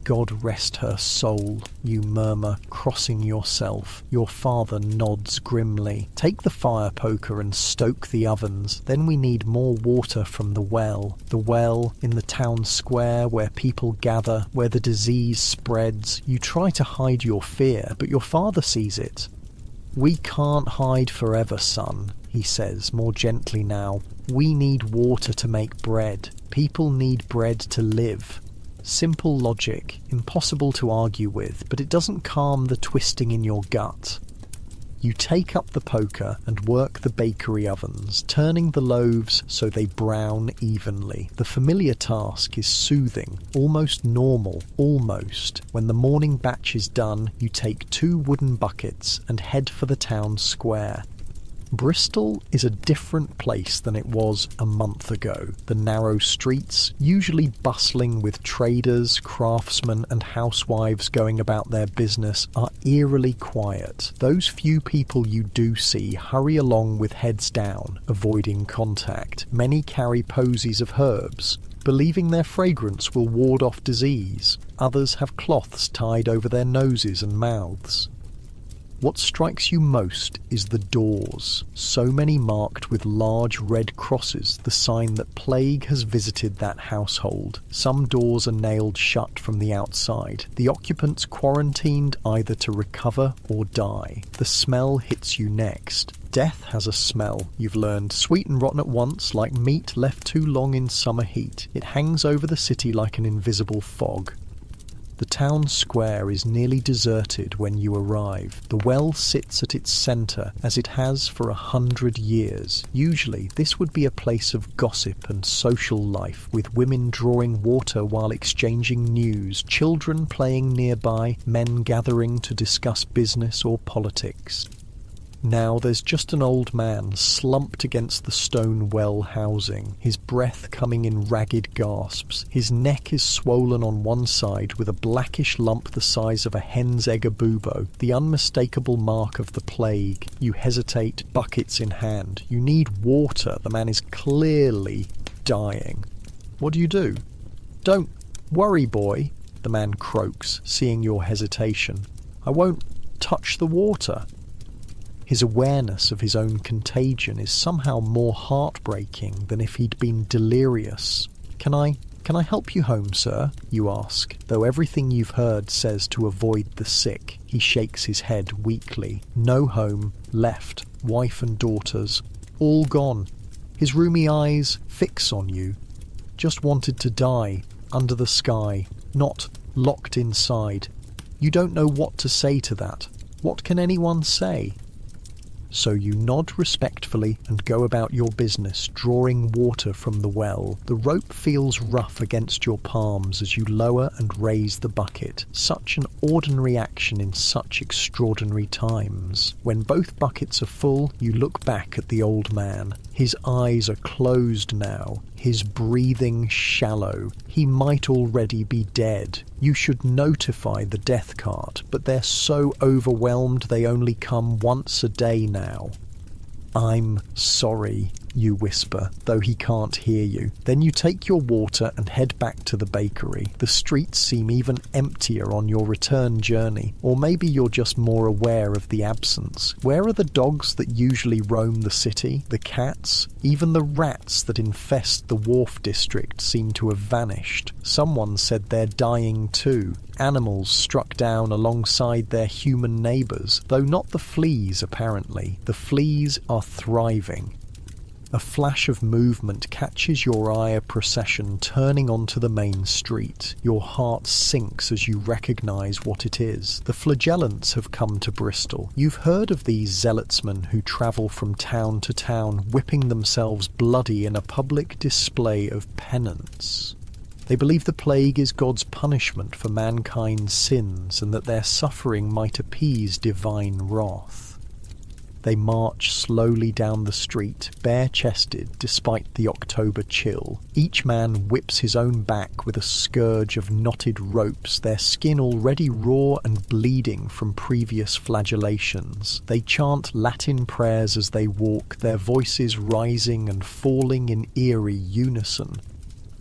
God rest her soul, you murmur, crossing yourself. Your father nods grimly. Take the fire poker and stoke the ovens. Then we need more water from the well. The well in the town square where people gather, where the disease spreads. You try to hide your fear, but your father sees it. We can't hide forever, son, he says, more gently now. We need water to make bread. People need bread to live. Simple logic, impossible to argue with, but it doesn't calm the twisting in your gut. You take up the poker and work the bakery ovens, turning the loaves so they brown evenly. The familiar task is soothing, almost normal, almost. When the morning batch is done, you take 2 wooden buckets and head for the town square. Bristol is a different place than it was a month ago. The narrow streets, usually bustling with traders, craftsmen and housewives going about their business, are eerily quiet. Those few people you do see hurry along with heads down, avoiding contact. Many carry posies of herbs, believing their fragrance will ward off disease. Others have cloths tied over their noses and mouths. What strikes you most is the doors, so many marked with large red crosses, the sign that plague has visited that household. Some doors are nailed shut from the outside, the occupants quarantined either to recover or die. The smell hits you next. Death has a smell, you've learned, sweet and rotten at once, like meat left too long in summer heat. It hangs over the city like an invisible fog. The town square is nearly deserted when you arrive. The well sits at its centre, as it has for 100 years. Usually, this would be a place of gossip and social life, with women drawing water while exchanging news, children playing nearby, men gathering to discuss business or politics. Now there's just an old man slumped against the stone well housing, his breath coming in ragged gasps. His neck is swollen on one side with a blackish lump the size of a hen's egg abubo, the unmistakable mark of the plague. You hesitate, buckets in hand. You need water. The man is clearly dying. What do you do? Don't worry, boy, the man croaks, seeing your hesitation. I won't touch the water. His awareness of his own contagion is somehow more heartbreaking than if he'd been delirious. Can I help you home, sir? You ask, though everything you've heard says to avoid the sick. He shakes his head weakly. No home, left, wife and daughters, all gone. His rheumy eyes fix on you. Just wanted to die, under the sky, not locked inside. You don't know what to say to that. What can anyone say? So you nod respectfully and go about your business, drawing water from the well. The rope feels rough against your palms as you lower and raise the bucket. Such an ordinary action in such extraordinary times. When both buckets are full, you look back at the old man. His eyes are closed now, his breathing shallow. He might already be dead. You should notify the death cart, but they're so overwhelmed they only come once a day now. I'm sorry, you whisper, though he can't hear you. Then you take your water and head back to the bakery. The streets seem even emptier on your return journey, or maybe you're just more aware of the absence. Where are the dogs that usually roam the city? The cats? Even the rats that infest the wharf district seem to have vanished. Someone said they're dying too. Animals struck down alongside their human neighbours, though not the fleas apparently. The fleas are thriving. A flash of movement catches your eye, a procession turning onto the main street. Your heart sinks as you recognise what it is. The flagellants have come to Bristol. You've heard of these zealotsmen who travel from town to town, whipping themselves bloody in a public display of penance. They believe the plague is God's punishment for mankind's sins and that their suffering might appease divine wrath. They march slowly down the street, bare-chested despite the October chill. Each man whips his own back with a scourge of knotted ropes, their skin already raw and bleeding from previous flagellations. They chant Latin prayers as they walk, their voices rising and falling in eerie unison.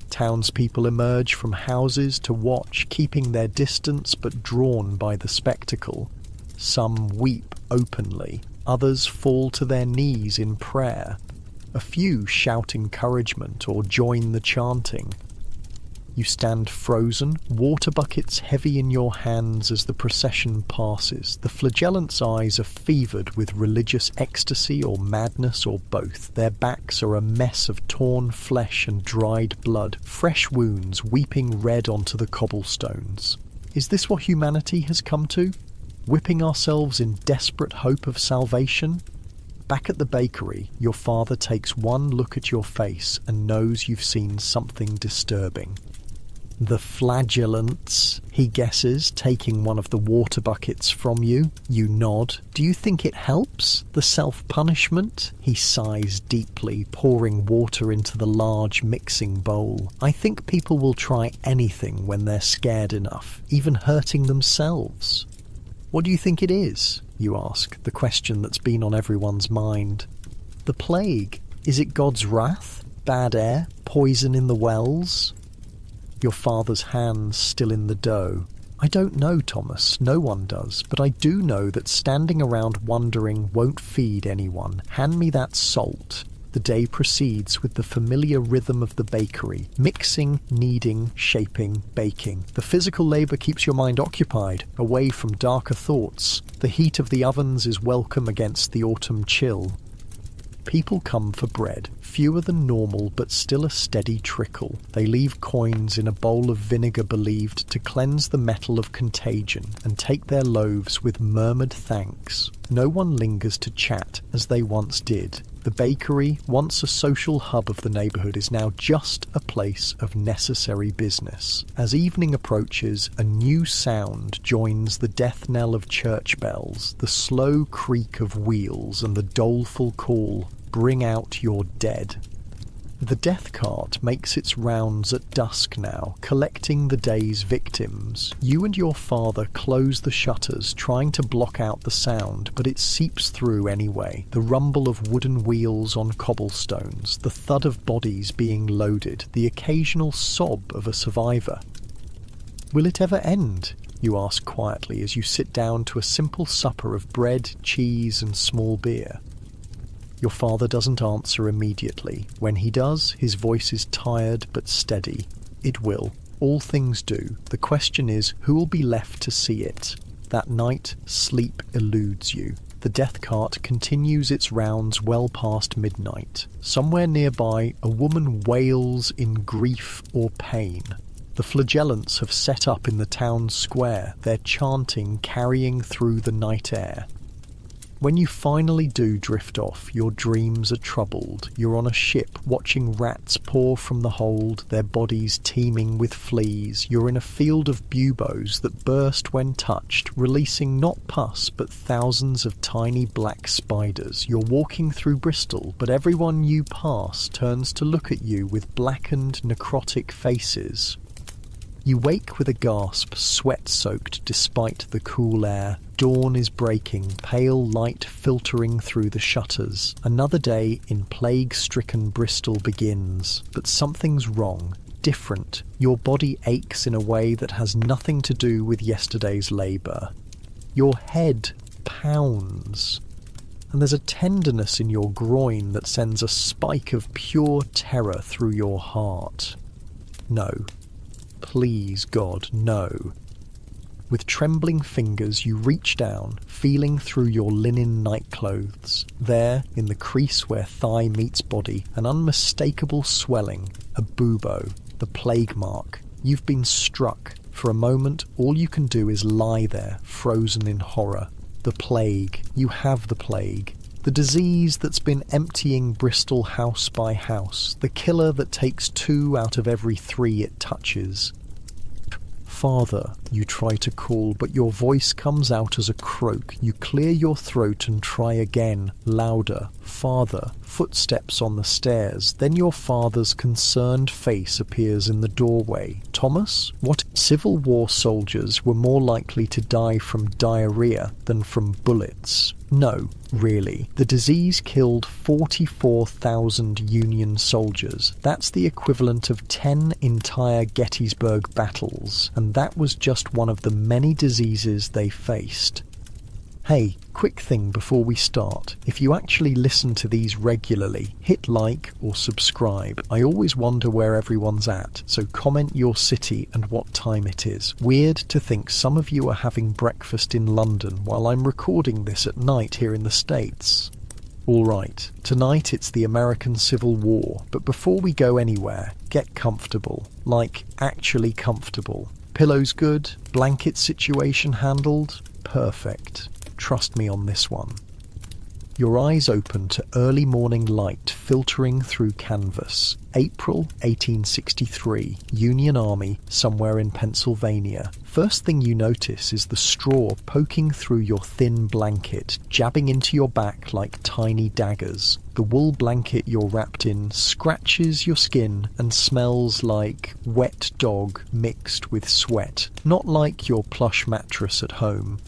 Townspeople emerge from houses to watch, keeping their distance but drawn by the spectacle. Some weep openly. Others fall to their knees in prayer. A few shout encouragement or join the chanting. You stand frozen, water buckets heavy in your hands as the procession passes. The flagellants' eyes are fevered with religious ecstasy or madness or both. Their backs are a mess of torn flesh and dried blood, fresh wounds weeping red onto the cobblestones. Is this what humanity has come to? Whipping ourselves in desperate hope of salvation? Back at the bakery, your father takes one look at your face and knows you've seen something disturbing. The flagellants, he guesses, taking one of the water buckets from you. You nod. Do you think it helps? The self-punishment? He sighs deeply, pouring water into the large mixing bowl. I think people will try anything when they're scared enough, even hurting themselves. What do you think it is? You ask, the question that's been on everyone's mind. The plague. Is it God's wrath? Bad air? Poison in the wells? Your father's hands still in the dough. I don't know, Thomas. No one does. But I do know that standing around wondering won't feed anyone. Hand me that salt. The day proceeds with the familiar rhythm of the bakery. Mixing, kneading, shaping, baking. The physical labour keeps your mind occupied, away from darker thoughts. The heat of the ovens is welcome against the autumn chill. People come for bread, fewer than normal but still a steady trickle. They leave coins in a bowl of vinegar believed to cleanse the metal of contagion and take their loaves with murmured thanks. No one lingers to chat as they once did. The bakery, once a social hub of the neighbourhood, is now just a place of necessary business. As evening approaches, a new sound joins the death knell of church bells, the slow creak of wheels and the doleful call, "Bring out your dead." The death cart makes its rounds at dusk now, collecting the day's victims. You and your father close the shutters, trying to block out the sound, but it seeps through anyway. The rumble of wooden wheels on cobblestones, the thud of bodies being loaded, the occasional sob of a survivor. Will it ever end? You ask quietly as you sit down to a simple supper of bread, cheese and small beer. Your father doesn't answer immediately. When he does, his voice is tired but steady. It will. All things do. The question is, who will be left to see it? That night, sleep eludes you. The death cart continues its rounds well past midnight. Somewhere nearby, a woman wails in grief or pain. The flagellants have set up in the town square, their chanting carrying through the night air. When you finally do drift off, your dreams are troubled. You're on a ship, watching rats pour from the hold, their bodies teeming with fleas. You're in a field of buboes that burst when touched, releasing not pus, but thousands of tiny black spiders. You're walking through Bristol, but everyone you pass turns to look at you with blackened, necrotic faces. You wake with a gasp, sweat-soaked despite the cool air. Dawn is breaking, pale light filtering through the shutters. Another day in plague-stricken Bristol begins. But something's wrong, different. Your body aches in a way that has nothing to do with yesterday's labour. Your head pounds. And there's a tenderness in your groin that sends a spike of pure terror through your heart. No. Please, God, no. With trembling fingers you reach down, feeling through your linen nightclothes. There, in the crease where thigh meets body, an unmistakable swelling, a bubo, the plague mark. You've been struck. For a moment, all you can do is lie there, frozen in horror. The plague. You have the plague. The disease that's been emptying Bristol house by house. The killer that takes 2 out of every 3 it touches. Father, you try to call, but your voice comes out as a croak. You clear your throat and try again, louder. Father, footsteps on the stairs. Then your father's concerned face appears in the doorway. Thomas, what? Civil War soldiers were more likely to die from diarrhea than from bullets. No, really. The disease killed 44,000 Union soldiers. That's the equivalent of 10 entire Gettysburg battles, and that was just one of the many diseases they faced. Hey, quick thing before we start. If you actually listen to these regularly, hit like or subscribe. I always wonder where everyone's at, so comment your city and what time it is. Weird to think some of you are having breakfast in London while I'm recording this at night here in the States. Alright, tonight it's the American Civil War, but before we go anywhere, get comfortable. Like, actually comfortable. Pillows good? Blanket situation handled? Perfect. Trust me on this one. Your eyes open to early morning light filtering through canvas. April 1863, Union Army, somewhere in Pennsylvania. First thing you notice is the straw poking through your thin blanket, jabbing into your back like tiny daggers. The wool blanket you're wrapped in scratches your skin and smells like wet dog mixed with sweat, not like your plush mattress at home.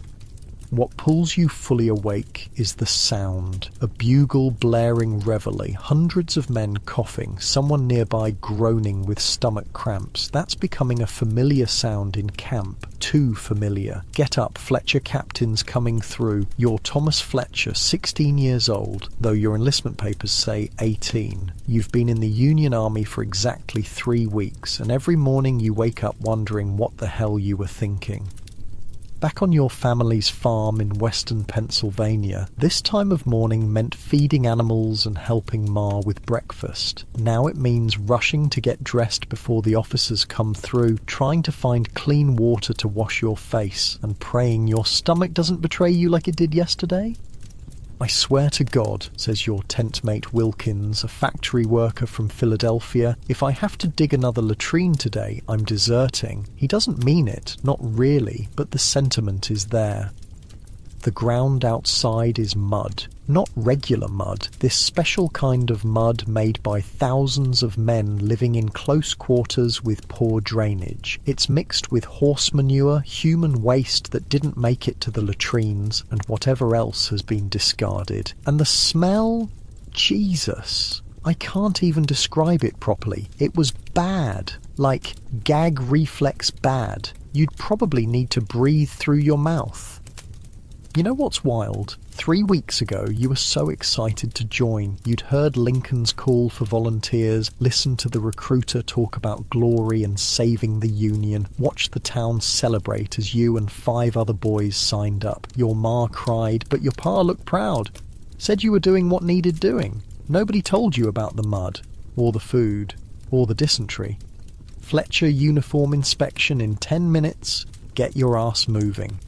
What pulls you fully awake is the sound, a bugle blaring reveille, hundreds of men coughing, someone nearby groaning with stomach cramps. That's becoming a familiar sound in camp, too familiar. Get up, Fletcher captain's coming through. You're Thomas Fletcher, 16 years old, though your enlistment papers say 18. You've been in the Union Army for exactly 3 weeks, and every morning you wake up wondering what the hell you were thinking. Back on your family's farm in western Pennsylvania, this time of morning meant feeding animals and helping Ma with breakfast. Now it means rushing to get dressed before the officers come through, trying to find clean water to wash your face, and praying your stomach doesn't betray you like it did yesterday. I swear to God, says your tent mate Wilkins, a factory worker from Philadelphia, if I have to dig another latrine today, I'm deserting. He doesn't mean it, not really, but the sentiment is there. The ground outside is mud. Not regular mud, this special kind of mud made by thousands of men living in close quarters with poor drainage. It's mixed with horse manure, human waste that didn't make it to the latrines, and whatever else has been discarded. And the smell? Jesus. I can't even describe it properly. It was bad. Like, gag reflex bad. You'd probably need to breathe through your mouth. You know what's wild? 3 weeks ago, you were so excited to join. You'd heard Lincoln's call for volunteers, listened to the recruiter talk about glory and saving the Union, watched the town celebrate as you and 5 other boys signed up. Your ma cried, but your pa looked proud. Said you were doing what needed doing. Nobody told you about the mud, or the food, or the dysentery. Fletcher uniform inspection in 10 minutes. Get your ass moving.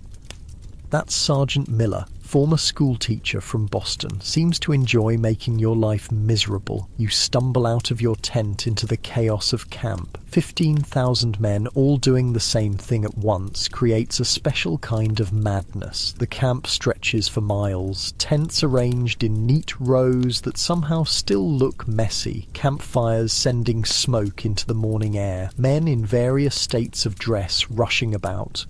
That's Sergeant Miller, former schoolteacher from Boston, seems to enjoy making your life miserable. You stumble out of your tent into the chaos of camp. 15,000 men all doing the same thing at once creates a special kind of madness. The camp stretches for miles, tents arranged in neat rows that somehow still look messy, campfires sending smoke into the morning air, men in various states of dress rushing about.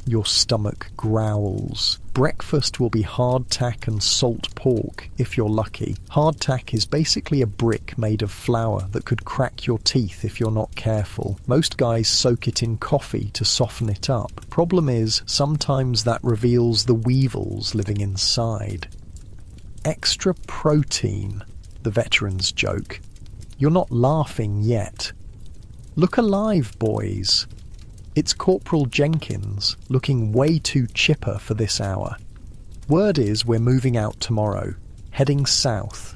Your stomach growls. Breakfast will be hardtack and salt pork, if you're lucky. Hardtack is basically a brick made of flour that could crack your teeth if you're not careful. Most guys soak it in coffee to soften it up. Problem is, sometimes that reveals the weevils living inside. Extra protein, the veterans joke. You're not laughing yet. Look alive, boys. It's Corporal Jenkins, looking way too chipper for this hour. Word is we're moving out tomorrow, heading south.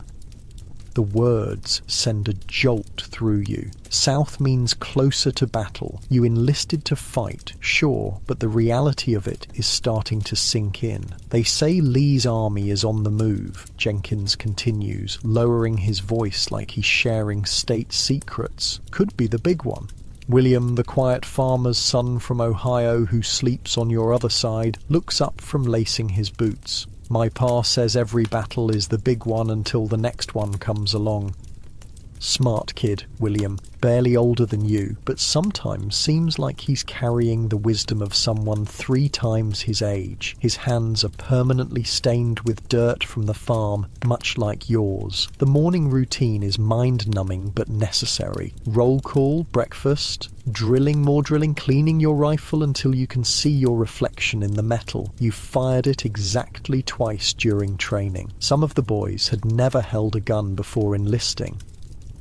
The words send a jolt through you. South means closer to battle. You enlisted to fight, sure, but the reality of it is starting to sink in. They say Lee's army is on the move, Jenkins continues, lowering his voice like he's sharing state secrets. Could be the big one. William, the quiet farmer's son from Ohio who sleeps on your other side, looks up from lacing his boots. My pa says every battle is the big one until the next one comes along. Smart kid, William, barely older than you, but sometimes seems like he's carrying the wisdom of someone 3 times his age. His hands are permanently stained with dirt from the farm, much like yours. The morning routine is mind-numbing but necessary. Roll call, breakfast, drilling, more drilling, cleaning your rifle until you can see your reflection in the metal. You fired it exactly twice during training. Some of the boys had never held a gun before enlisting.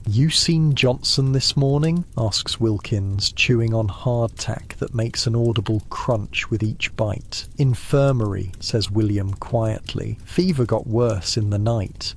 "You seen Johnson this morning?" asks Wilkins, chewing on hardtack that makes an audible crunch with each bite. "Infirmary," says William quietly. "Fever got worse in the night."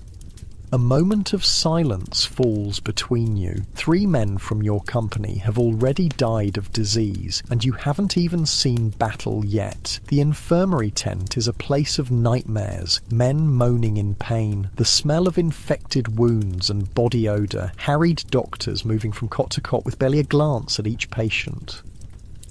A moment of silence falls between you. 3 men from your company have already died of disease, and you haven't even seen battle yet. The infirmary tent is a place of nightmares, men moaning in pain, the smell of infected wounds and body odour, harried doctors moving from cot to cot with barely a glance at each patient.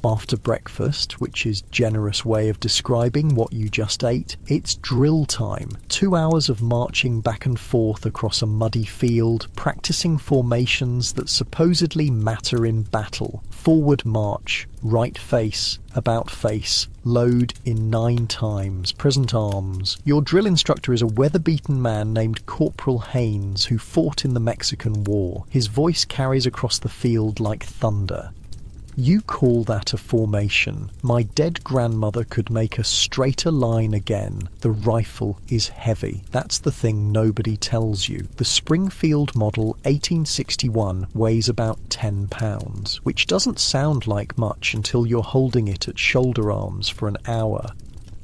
After breakfast, which is a generous way of describing what you just ate, it's drill time. 2 hours of marching back and forth across a muddy field, practicing formations that supposedly matter in battle. Forward march, right face, about face, load in 9 times, present arms. Your drill instructor is a weather-beaten man named Corporal Haynes who fought in the Mexican War. His voice carries across the field like thunder. "You call that a formation. My dead grandmother could make a straighter line again. The rifle is heavy. That's the thing nobody tells you. The Springfield model 1861 weighs about 10 pounds, which doesn't sound like much until you're holding it at shoulder arms for an hour.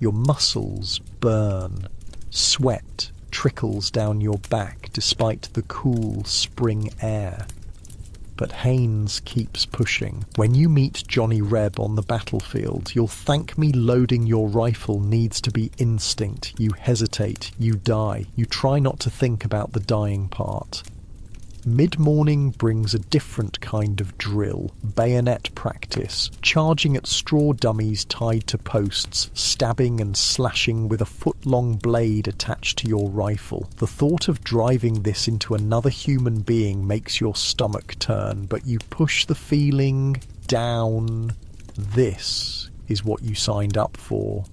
Your muscles burn. Sweat trickles down your back despite the cool spring air. But Haynes keeps pushing. When you meet Johnny Reb on the battlefield, you'll thank me. Loading your rifle needs to be instinct. You hesitate, you die. You try not to think about the dying part. Mid-morning brings a different kind of drill, bayonet practice, charging at straw dummies tied to posts, stabbing and slashing with a foot-long blade attached to your rifle. The thought of driving this into another human being makes your stomach turn, but you push the feeling down. This is what you signed up for.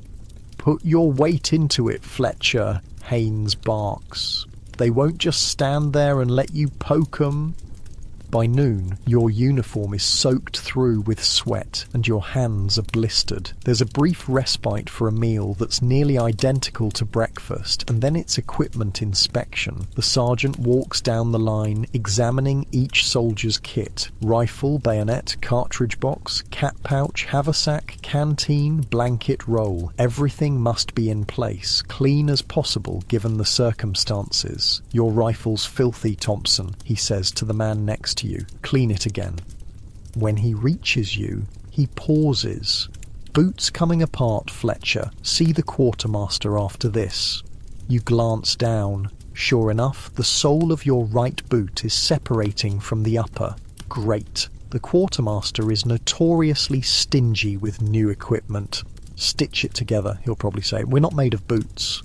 "Put your weight into it, Fletcher," Haynes barks. "They won't just stand there and let you poke 'em." By noon, your uniform is soaked through with sweat and your hands are blistered. There's a brief respite for a meal that's nearly identical to breakfast, and then it's equipment inspection. The sergeant walks down the line, examining each soldier's kit. Rifle, bayonet, cartridge box, cat pouch, haversack, canteen, blanket, roll. Everything must be in place, clean as possible given the circumstances. "Your rifle's filthy, Thompson," he says to the man next to you. "Clean it again." When he reaches you, he pauses. "Boots coming apart, Fletcher. See the quartermaster after this." You glance down. Sure enough, the sole of your right boot is separating from the upper. Great. The quartermaster is notoriously stingy with new equipment. "Stitch it together," he'll probably say. "We're not made of boots."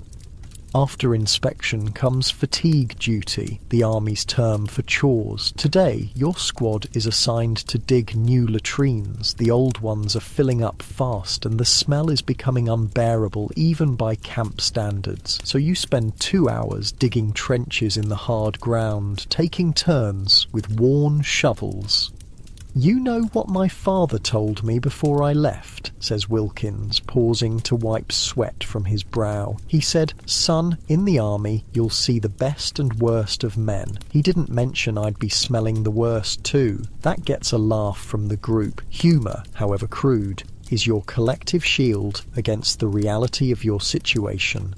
After inspection comes fatigue duty, the Army's term for chores. Today, your squad is assigned to dig new latrines. The old ones are filling up fast and the smell is becoming unbearable even by camp standards. So you spend 2 hours digging trenches in the hard ground, taking turns with worn shovels. "You know what my father told me before I left," says Wilkins, pausing to wipe sweat from his brow. "He said, 'Son, in the army you'll see the best and worst of men.' He didn't mention I'd be smelling the worst too." That gets a laugh from the group. Humour, however crude, is your collective shield against the reality of your situation.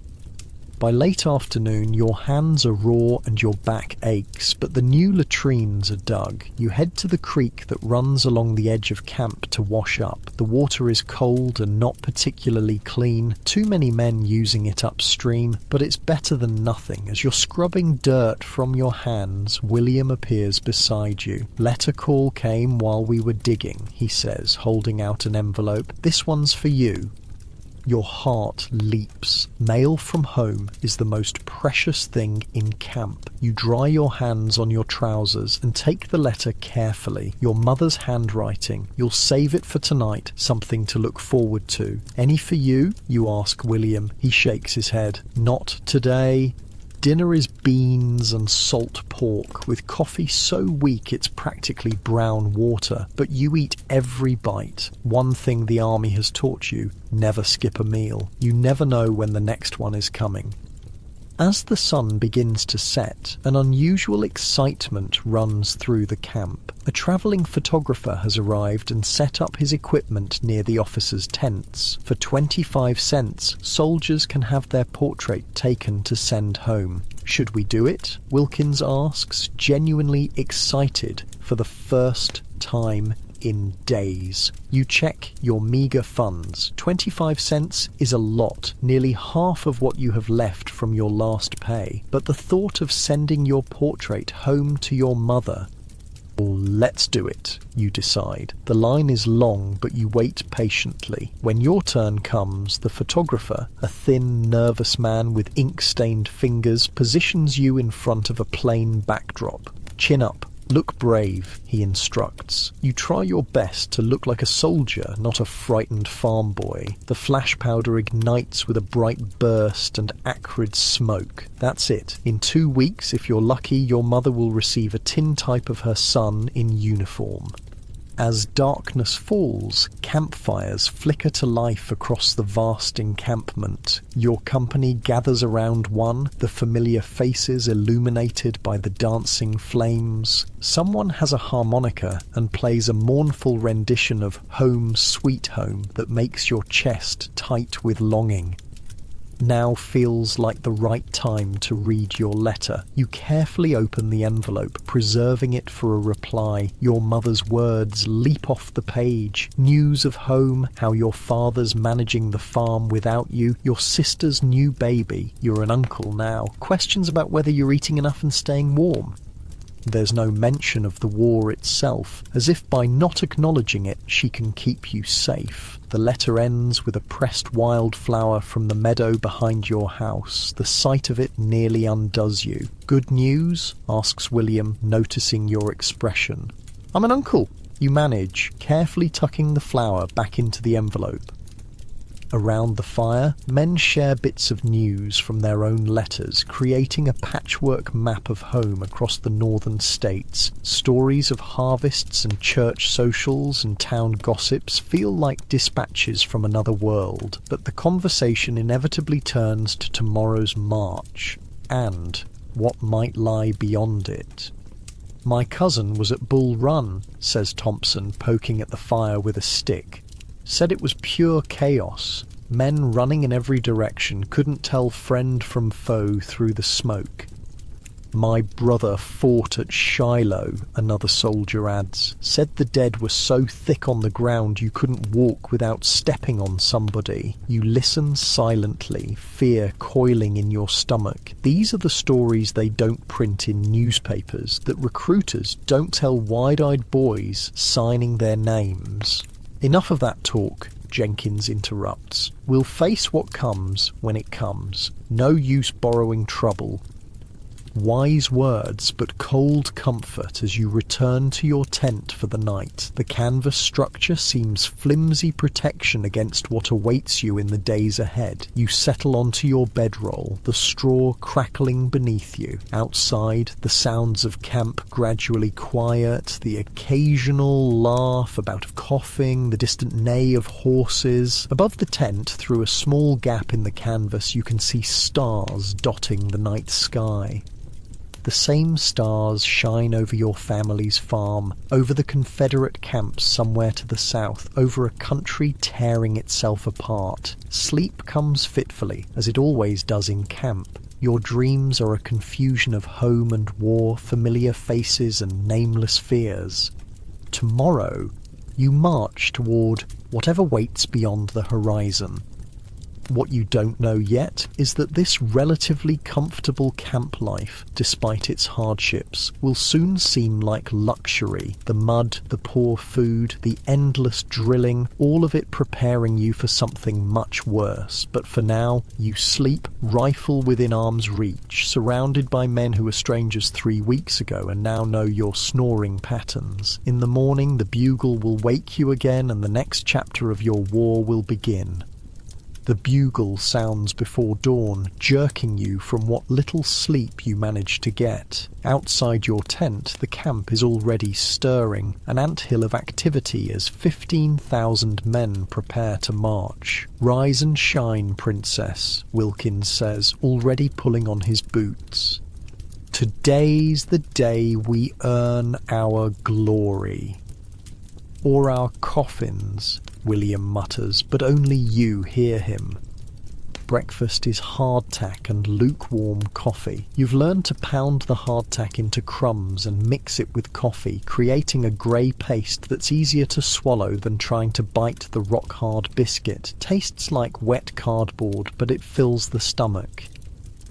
By late afternoon, your hands are raw and your back aches, but the new latrines are dug. You head to the creek that runs along the edge of camp to wash up. The water is cold and not particularly clean, too many men using it upstream, but it's better than nothing. As you're scrubbing dirt from your hands, William appears beside you. "Letter call came while we were digging," he says, holding out an envelope. "This one's for you." Your heart leaps. Mail from home is the most precious thing in camp. You dry your hands on your trousers and take the letter carefully. Your mother's handwriting. You'll save it for tonight, something to look forward to. "Any for you?" you ask William. He shakes his head. "Not today." Dinner is beans and salt pork, with coffee so weak it's practically brown water, but you eat every bite. One thing the army has taught you: never skip a meal. You never know when the next one is coming. As the sun begins to set, an unusual excitement runs through the camp. A travelling photographer has arrived and set up his equipment near the officers' tents. For 25 cents, soldiers can have their portrait taken to send home. "Should we do it?" Wilkins asks, genuinely excited for the first time in days. You check your meagre funds. 25 cents is a lot, nearly half of what you have left from your last pay. But the thought of sending your portrait home to your mother... Let's do it, you decide. The line is long, but you wait patiently. When your turn comes, the photographer, a thin, nervous man with ink-stained fingers, positions you in front of a plain backdrop. "Chin up. Look brave," he instructs. You try your best to look like a soldier, not a frightened farm boy. The flash powder ignites with a bright burst and acrid smoke. That's it. In 2 weeks, if you're lucky, your mother will receive a tintype of her son in uniform. As darkness falls, campfires flicker to life across the vast encampment. Your company gathers around one, the familiar faces illuminated by the dancing flames. Someone has a harmonica and plays a mournful rendition of "Home, Sweet Home" that makes your chest tight with longing. Now feels like the right time to read your letter. You carefully open the envelope, preserving it for a reply. Your mother's words leap off the page. News of home, how your father's managing the farm without you, your sister's new baby, you're an uncle now, questions about whether you're eating enough and staying warm. There's no mention of the war itself, as if by not acknowledging it she can keep you safe. The letter ends with a pressed wildflower from the meadow behind your house. The sight of it nearly undoes you. "Good news?" asks William, noticing your expression. "I'm an uncle," you manage, carefully tucking the flower back into the envelope. Around the fire, men share bits of news from their own letters, creating a patchwork map of home across the northern states. Stories of harvests and church socials and town gossips feel like dispatches from another world, but the conversation inevitably turns to tomorrow's march, and what might lie beyond it. "My cousin was at Bull Run," says Thompson, poking at the fire with a stick. "Said it was pure chaos. Men running in every direction, couldn't tell friend from foe through the smoke." "My brother fought at Shiloh," another soldier adds. "Said the dead were so thick on the ground you couldn't walk without stepping on somebody." You listen silently, fear coiling in your stomach. These are the stories they don't print in newspapers, that recruiters don't tell wide-eyed boys signing their names. "Enough of that talk," Jenkins interrupts. "We'll face what comes when it comes. No use borrowing trouble." Wise words, but cold comfort as you return to your tent for the night. The canvas structure seems flimsy protection against what awaits you in the days ahead. You settle onto your bedroll, the straw crackling beneath you. Outside, the sounds of camp gradually quiet, the occasional laugh, a bout of coughing, the distant neigh of horses. Above the tent, through a small gap in the canvas, you can see stars dotting the night sky. The same stars shine over your family's farm, over the Confederate camps somewhere to the south, over a country tearing itself apart. Sleep comes fitfully, as it always does in camp. Your dreams are a confusion of home and war, familiar faces and nameless fears. Tomorrow, you march toward whatever waits beyond the horizon. What you don't know yet is that this relatively comfortable camp life, despite its hardships, will soon seem like luxury. The mud, the poor food, the endless drilling, all of it preparing you for something much worse. But for now, you sleep, rifle within arm's reach, surrounded by men who were strangers 3 weeks ago and now know your snoring patterns. In the morning, the bugle will wake you again and the next chapter of your war will begin. The bugle sounds before dawn, jerking you from what little sleep you manage to get. Outside your tent, the camp is already stirring, an anthill of activity as 15,000 men prepare to march. "Rise and shine, princess," Wilkins says, already pulling on his boots. "Today's the day we earn our glory." "Or our coffins," William mutters, but only you hear him. Breakfast is hardtack and lukewarm coffee. You've learned to pound the hardtack into crumbs and mix it with coffee, creating a grey paste that's easier to swallow than trying to bite the rock-hard biscuit. Tastes like wet cardboard, but it fills the stomach.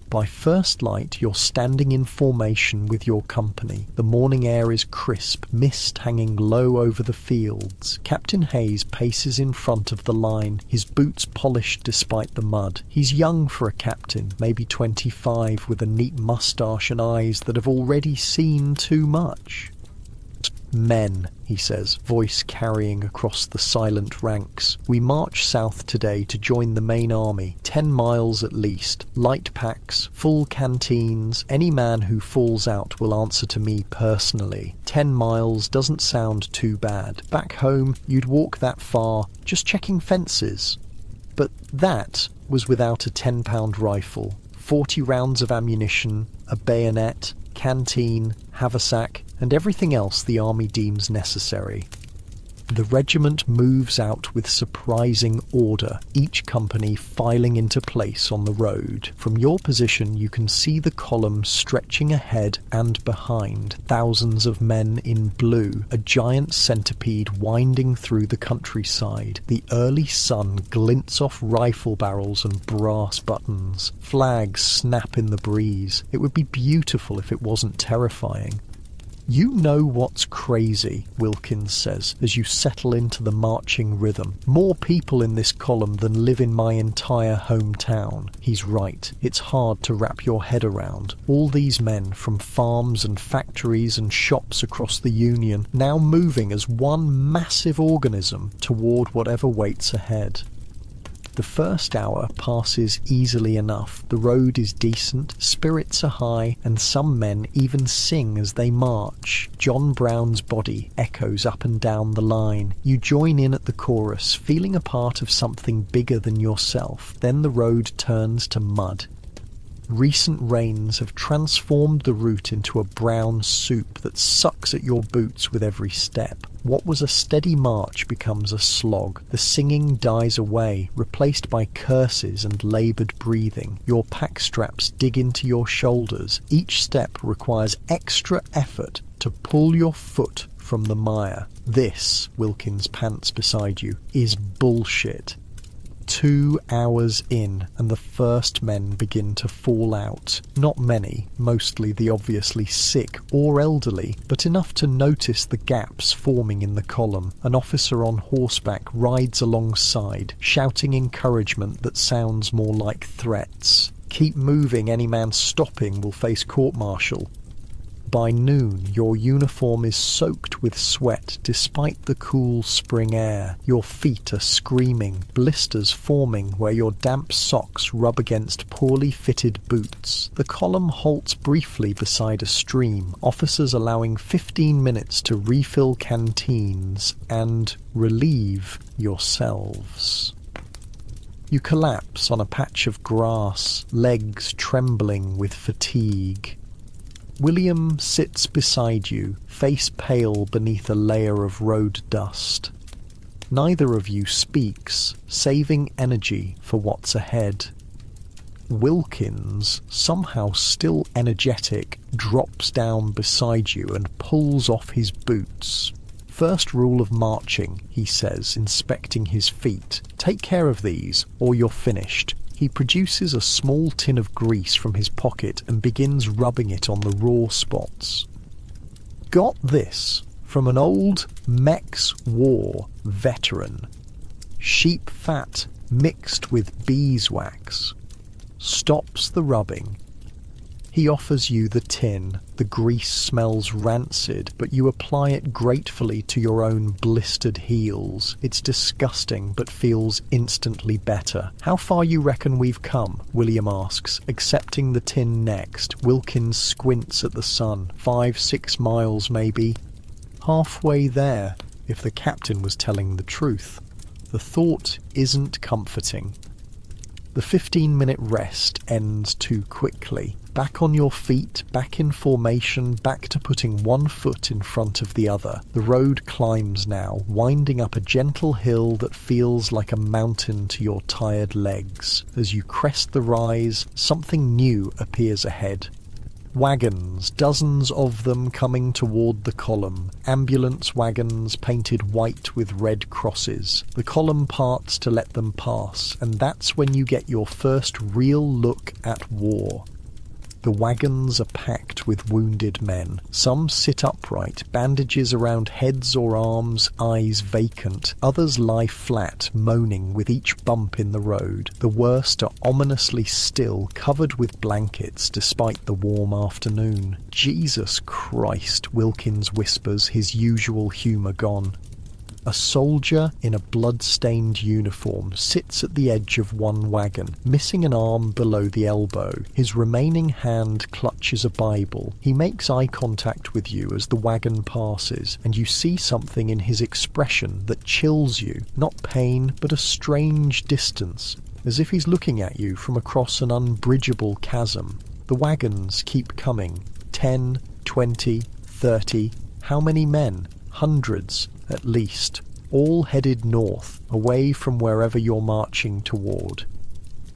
By first light, you're standing in formation with your company. The morning air is crisp, mist hanging low over the fields. Captain Hayes paces in front of the line, his boots polished despite the mud. He's young for a captain, maybe 25, with a neat moustache and eyes that have already seen too much. "Men," he says, voice carrying across the silent ranks. "We march south today to join the main army, 10 miles at least. Light packs, full canteens. Any man who falls out will answer to me personally. 10 miles doesn't sound too bad. Back home, you'd walk that far, just checking fences." But that was without a 10-pound rifle, 40 rounds of ammunition, a bayonet, canteen, haversack, and everything else the army deems necessary. The regiment moves out with surprising order, each company filing into place on the road. From your position, you can see the column stretching ahead and behind, thousands of men in blue, a giant centipede winding through the countryside. The early sun glints off rifle barrels and brass buttons. Flags snap in the breeze. It would be beautiful if it wasn't terrifying. "You know what's crazy," Wilkins says, as you settle into the marching rhythm. "More people in this column than live in my entire hometown." He's right. It's hard to wrap your head around. All these men from farms and factories and shops across the Union, now moving as one massive organism toward whatever waits ahead. The first hour passes easily enough. The road is decent, spirits are high, and some men even sing as they march. John Brown's body echoes up and down the line. You join in at the chorus, feeling a part of something bigger than yourself. Then the road turns to mud. Recent rains have transformed the route into a brown soup that sucks at your boots with every step. What was a steady march becomes a slog. The singing dies away, replaced by curses and laboured breathing. Your pack straps dig into your shoulders. Each step requires extra effort to pull your foot from the mire. This, Wilkins pants beside you, is bullshit. 2 hours in, and the first men begin to fall out. Not many, mostly the obviously sick or elderly, but enough to notice the gaps forming in the column. An officer on horseback rides alongside, shouting encouragement that sounds more like threats. "Keep moving, any man stopping will face court-martial." By noon, your uniform is soaked with sweat despite the cool spring air. Your feet are screaming, blisters forming where your damp socks rub against poorly fitted boots. The column halts briefly beside a stream, officers allowing 15 minutes to refill canteens and relieve yourselves. You collapse on a patch of grass, legs trembling with fatigue. William sits beside you, face pale beneath a layer of road dust. Neither of you speaks, saving energy for what's ahead. Wilkins, somehow still energetic, drops down beside you and pulls off his boots. "First rule of marching," he says, inspecting his feet. "Take care of these, or you're finished." He produces a small tin of grease from his pocket and begins rubbing it on the raw spots. "Got this from an old Mex War veteran. Sheep fat mixed with beeswax. Stops the rubbing." He offers you the tin. The grease smells rancid, but you apply it gratefully to your own blistered heels. It's disgusting, but feels instantly better. "How far you reckon we've come?" William asks, accepting the tin next. Wilkins squints at the sun. 5-6 miles, maybe. Halfway there, if the captain was telling the truth. The thought isn't comforting. The 15-minute rest ends too quickly. Back on your feet, back in formation, back to putting one foot in front of the other. The road climbs now, winding up a gentle hill that feels like a mountain to your tired legs. As you crest the rise, something new appears ahead. Wagons, dozens of them coming toward the column. Ambulance wagons painted white with red crosses. The column parts to let them pass, and that's when you get your first real look at war. The wagons are packed with wounded men. Some sit upright, bandages around heads or arms, eyes vacant. Others lie flat, moaning with each bump in the road. The worst are ominously still, covered with blankets despite the warm afternoon. "Jesus Christ," Wilkins whispers, his usual humour gone. A soldier in a blood-stained uniform sits at the edge of one wagon, missing an arm below the elbow. His remaining hand clutches a Bible. He makes eye contact with you as the wagon passes, and you see something in his expression that chills you. Not pain, but a strange distance, as if he's looking at you from across an unbridgeable chasm. The wagons keep coming. 10, 20, 30. How many men? Hundreds, at least, all headed north, away from wherever you're marching toward.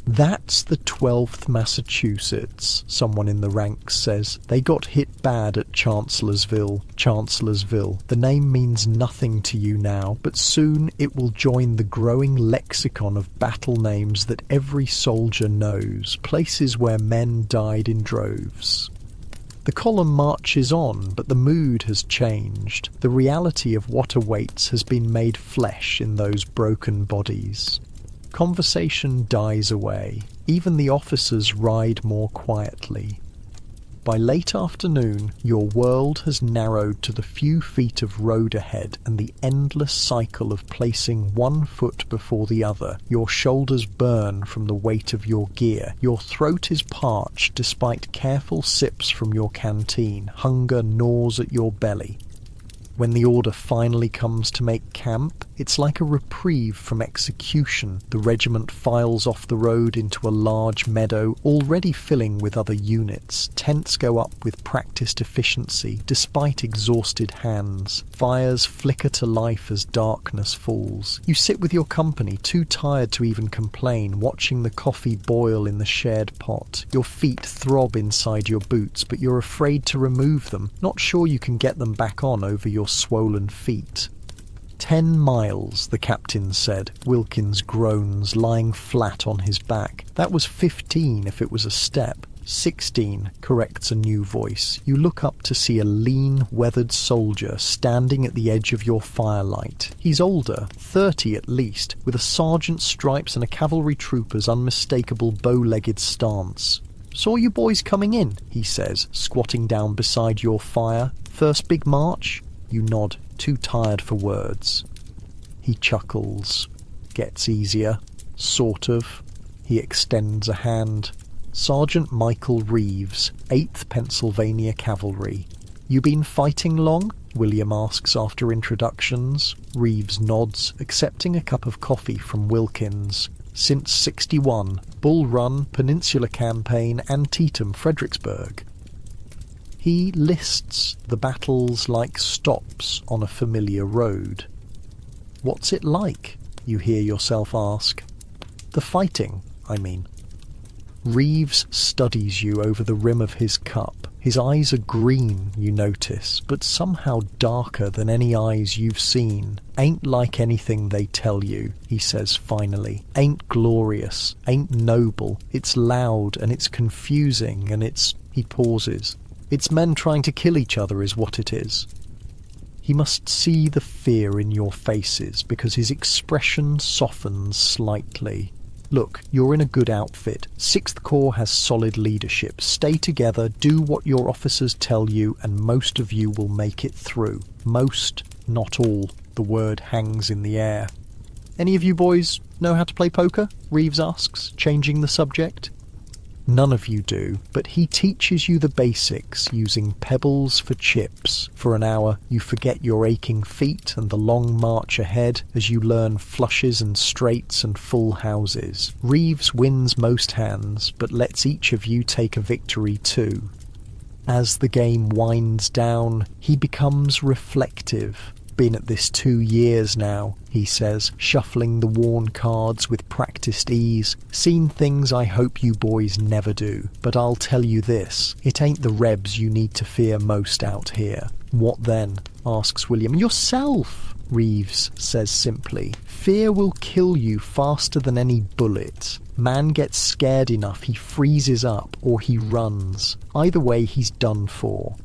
"That's the 12th Massachusetts," someone in the ranks says. "They got hit bad at Chancellorsville." Chancellorsville. The name means nothing to you now, but soon it will join the growing lexicon of battle names that every soldier knows, places where men died in droves. The column marches on, but the mood has changed. The reality of what awaits has been made flesh in those broken bodies. Conversation dies away. Even the officers ride more quietly. By late afternoon, your world has narrowed to the few feet of road ahead and the endless cycle of placing one foot before the other. Your shoulders burn from the weight of your gear. Your throat is parched despite careful sips from your canteen. Hunger gnaws at your belly. When the order finally comes to make camp, it's like a reprieve from execution. The regiment files off the road into a large meadow, already filling with other units. Tents go up with practiced efficiency, despite exhausted hands. Fires flicker to life as darkness falls. You sit with your company, too tired to even complain, watching the coffee boil in the shared pot. Your feet throb inside your boots, but you're afraid to remove them, not sure you can get them back on over your swollen feet. 10 miles, the captain said. Wilkins groans, lying flat on his back. That was 15 if it was a step. 16, corrects a new voice. You look up to see a lean, weathered soldier standing at the edge of your firelight. He's older, 30 at least, with a sergeant's stripes and a cavalry trooper's unmistakable bow-legged stance. "Saw you boys coming in," he says, squatting down beside your fire. "First big march?" You nod, too tired for words. He chuckles. "Gets easier. Sort of." He extends a hand. "Sergeant Michael Reeves, 8th Pennsylvania Cavalry." "You been fighting long?" William asks after introductions. Reeves nods, accepting a cup of coffee from Wilkins. "Since 61. Bull Run, Peninsula Campaign, Antietam, Fredericksburg." He lists the battles like stops on a familiar road. "What's it like?" you hear yourself ask. "The fighting, I mean." Reeves studies you over the rim of his cup. His eyes are green, you notice, but somehow darker than any eyes you've seen. "Ain't like anything they tell you," he says finally. "Ain't glorious, ain't noble. It's loud and it's confusing and it's..." He pauses. "It's men trying to kill each other is what it is." He must see the fear in your faces because his expression softens slightly. "Look, you're in a good outfit. 6th Corps has solid leadership. Stay together, do what your officers tell you, and most of you will make it through. Most, not all." The word hangs in the air. "Any of you boys know how to play poker?" Reeves asks, changing the subject. None of you do, but he teaches you the basics using pebbles for chips. For an hour, you forget your aching feet and the long march ahead as you learn flushes and straights and full houses. Reeves wins most hands, but lets each of you take a victory too. As the game winds down, he becomes reflective. "Been at this 2 years now," he says, shuffling the worn cards with practiced ease. "Seen things I hope you boys never do. But I'll tell you this, it ain't the Rebs you need to fear most out here." "What then?" asks William. "Yourself," Reeves says simply. "Fear will kill you faster than any bullet. Man gets scared enough, he freezes up or he runs. Either way, he's done for."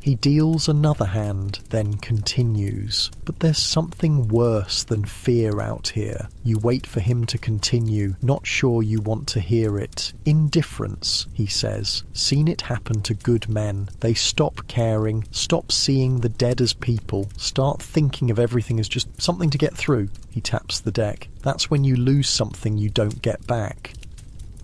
He deals another hand, then continues. "But there's something worse than fear out here." You wait for him to continue, not sure you want to hear it. "Indifference," he says. "Seen it happen to good men. They stop caring, stop seeing the dead as people, start thinking of everything as just something to get through." He taps the deck. "That's when you lose something you don't get back."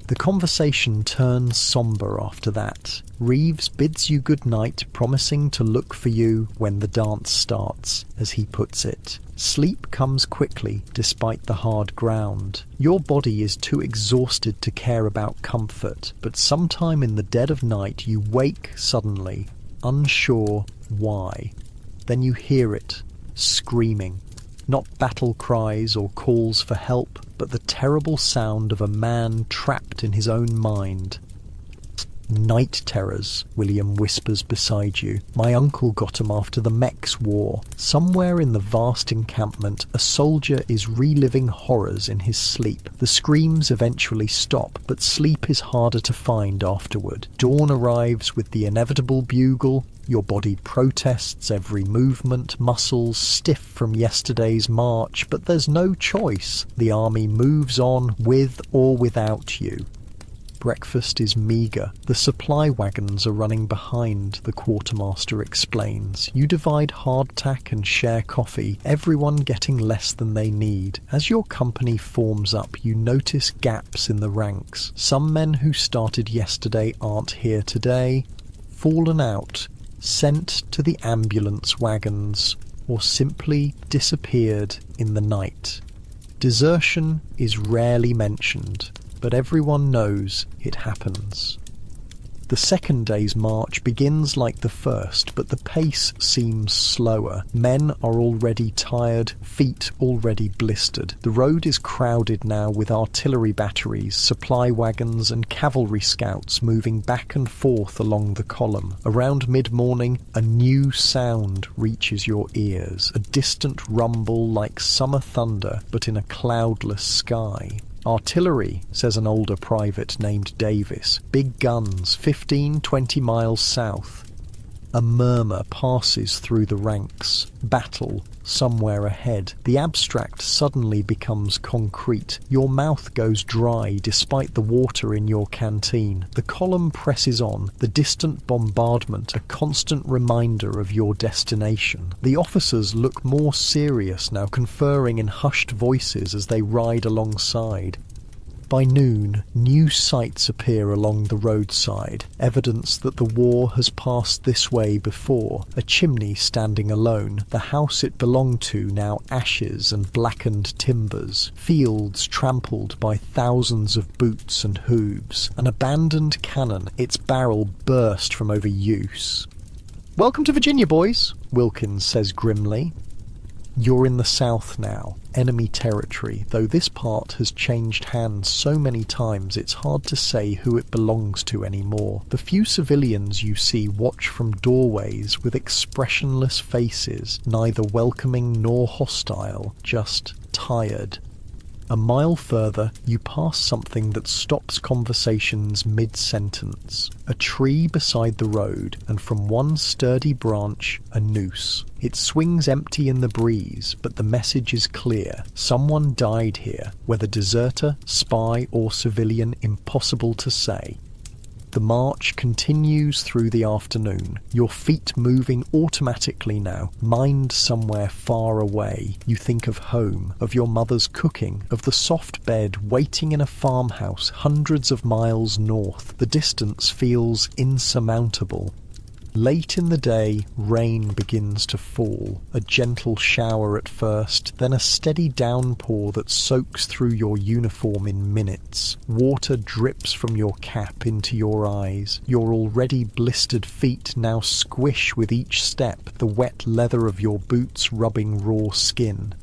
The conversation turns sombre after that. Reeves bids you good night, promising to look for you when the dance starts, as he puts it. Sleep comes quickly, despite the hard ground. Your body is too exhausted to care about comfort, but sometime in the dead of night you wake suddenly, unsure why. Then you hear it, screaming. Not battle cries or calls for help, but the terrible sound of a man trapped in his own mind. "Night terrors," William whispers beside you. "My uncle got 'em after the Mex War. Somewhere in the vast encampment, a soldier is reliving horrors in his sleep. The screams eventually stop, but sleep is harder to find afterward. Dawn arrives with the inevitable bugle. Your body protests every movement, muscles stiff from yesterday's march, but there's no choice. The army moves on with or without you." Breakfast is meagre. The supply wagons are running behind, the quartermaster explains. You divide hardtack and share coffee, everyone getting less than they need. As your company forms up, you notice gaps in the ranks. Some men who started yesterday aren't here today, fallen out, sent to the ambulance wagons, or simply disappeared in the night. Desertion is rarely mentioned, but everyone knows it happens. The second day's march begins like the first, but the pace seems slower. Men are already tired, feet already blistered. The road is crowded now with artillery batteries, supply wagons and cavalry scouts moving back and forth along the column. Around mid-morning, a new sound reaches your ears, a distant rumble like summer thunder, but in a cloudless sky. "Artillery," says an older private named Davis. "Big guns, 15-20 miles south." A murmur passes through the ranks. Battle somewhere ahead. The abstract suddenly becomes concrete. Your mouth goes dry despite the water in your canteen. The column presses on, the distant bombardment a constant reminder of your destination. The officers look more serious now, conferring in hushed voices as they ride alongside. By noon, new sights appear along the roadside, evidence that the war has passed this way before. A chimney standing alone, the house it belonged to now ashes and blackened timbers, fields trampled by thousands of boots and hooves, an abandoned cannon, its barrel burst from overuse. "Welcome to Virginia, boys," Wilkins says grimly. You're in the South now, enemy territory, though this part has changed hands so many times it's hard to say who it belongs to anymore. The few civilians you see watch from doorways with expressionless faces, neither welcoming nor hostile, just tired. A mile further, you pass something that stops conversations mid-sentence. A tree beside the road, and from one sturdy branch, a noose. It swings empty in the breeze, but the message is clear. Someone died here, whether deserter, spy, or civilian, impossible to say. The march continues through the afternoon, your feet moving automatically now, mind somewhere far away. You think of home, of your mother's cooking, of the soft bed waiting in a farmhouse hundreds of miles north. The distance feels insurmountable. Late in the day, rain begins to fall, a gentle shower at first, then a steady downpour that soaks through your uniform in minutes. Water drips from your cap into your eyes, your already blistered feet now squish with each step, the wet leather of your boots rubbing raw skin.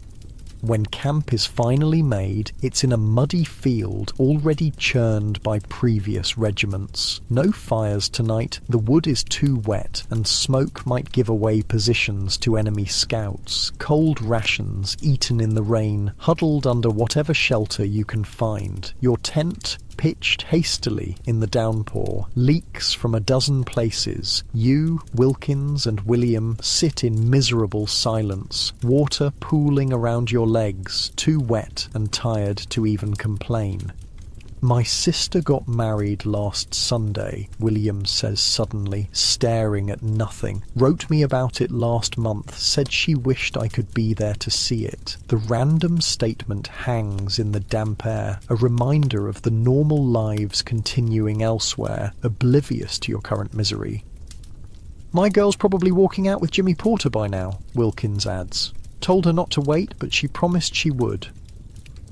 When camp is finally made, it's in a muddy field already churned by previous regiments. No fires tonight, the wood is too wet, and smoke might give away positions to enemy scouts. Cold rations, eaten in the rain, huddled under whatever shelter you can find. Your tent, pitched hastily in the downpour, leaks from a dozen places. You, Wilkins, and William sit in miserable silence, water pooling around your legs, too wet and tired to even complain. "My sister got married last Sunday," William says suddenly, staring at nothing. "Wrote me about it last month, said she wished I could be there to see it." The random statement hangs in the damp air, a reminder of the normal lives continuing elsewhere, oblivious to your current misery. "My girl's probably walking out with Jimmy Porter by now," Wilkins adds. "Told her not to wait, but she promised she would."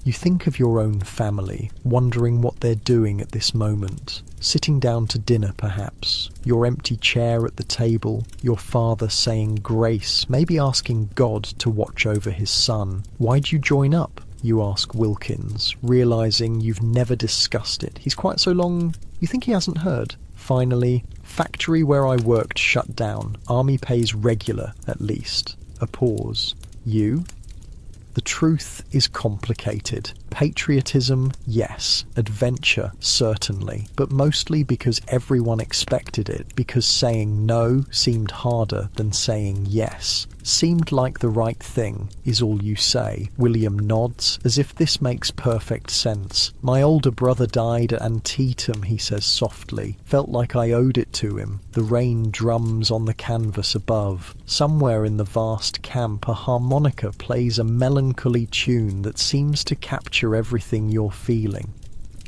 You think of your own family, wondering what they're doing at this moment. Sitting down to dinner, perhaps. Your empty chair at the table, your father saying grace, maybe asking God to watch over his son. "Why'd you join up?" you ask Wilkins, realising you've never discussed it. He's quite so long, you think he hasn't heard. Finally, "Factory where I worked shut down. Army pays regular, at least." A pause. "You?" The truth is complicated. Patriotism, yes. Adventure, certainly. But mostly because everyone expected it, because saying no seemed harder than saying yes. "Seemed like the right thing," is all you say. William nods, as if this makes perfect sense. "My older brother died at Antietam," he says softly. "Felt like I owed it to him." The rain drums on the canvas above. Somewhere in the vast camp, a harmonica plays a melancholy tune that seems to capture everything you're feeling.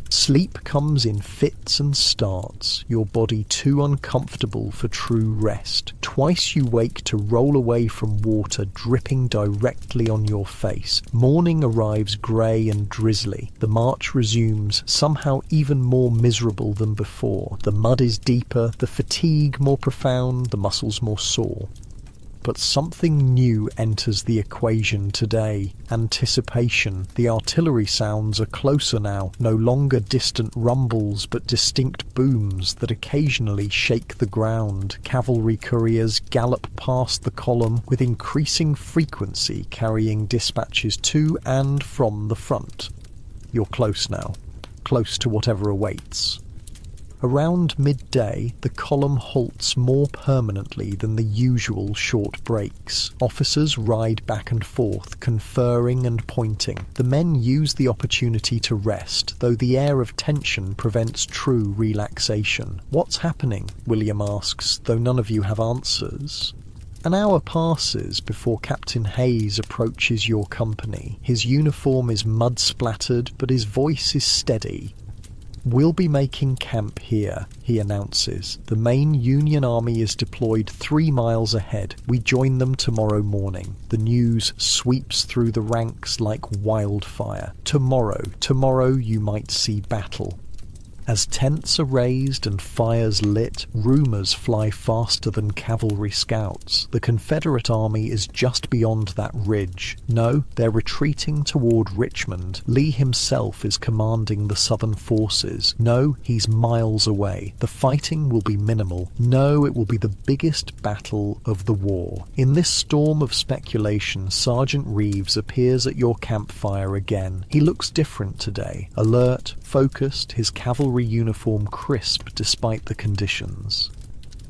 Sleep comes in fits and starts, your body too uncomfortable for true rest. Twice you wake to roll away from water dripping directly on your face. Morning arrives grey and drizzly. The march resumes, somehow even more miserable than before. The mud is deeper, the fatigue more profound, the muscles more sore. But something new enters the equation today. Anticipation. The artillery sounds are closer now, no longer distant rumbles but distinct booms that occasionally shake the ground. Cavalry couriers gallop past the column with increasing frequency, carrying dispatches to and from the front. You're close now, close to whatever awaits. Around midday, the column halts more permanently than the usual short breaks. Officers ride back and forth, conferring and pointing. The men use the opportunity to rest, though the air of tension prevents true relaxation. "What's happening?" William asks, though none of you have answers. An hour passes before Captain Hayes approaches your company. His uniform is mud-splattered, but his voice is steady. "We'll be making camp here," he announces. "The main Union army is deployed 3 miles ahead. We join them tomorrow morning." The news sweeps through the ranks like wildfire. Tomorrow you might see battle. As tents are raised and fires lit, rumours fly faster than cavalry scouts. The Confederate army is just beyond that ridge. No, they're retreating toward Richmond. Lee himself is commanding the Southern forces. No, he's miles away. The fighting will be minimal. No, it will be the biggest battle of the war. In this storm of speculation, Sergeant Reeves appears at your campfire again. He looks different today. Alert, focused, his cavalry uniform crisp despite the conditions.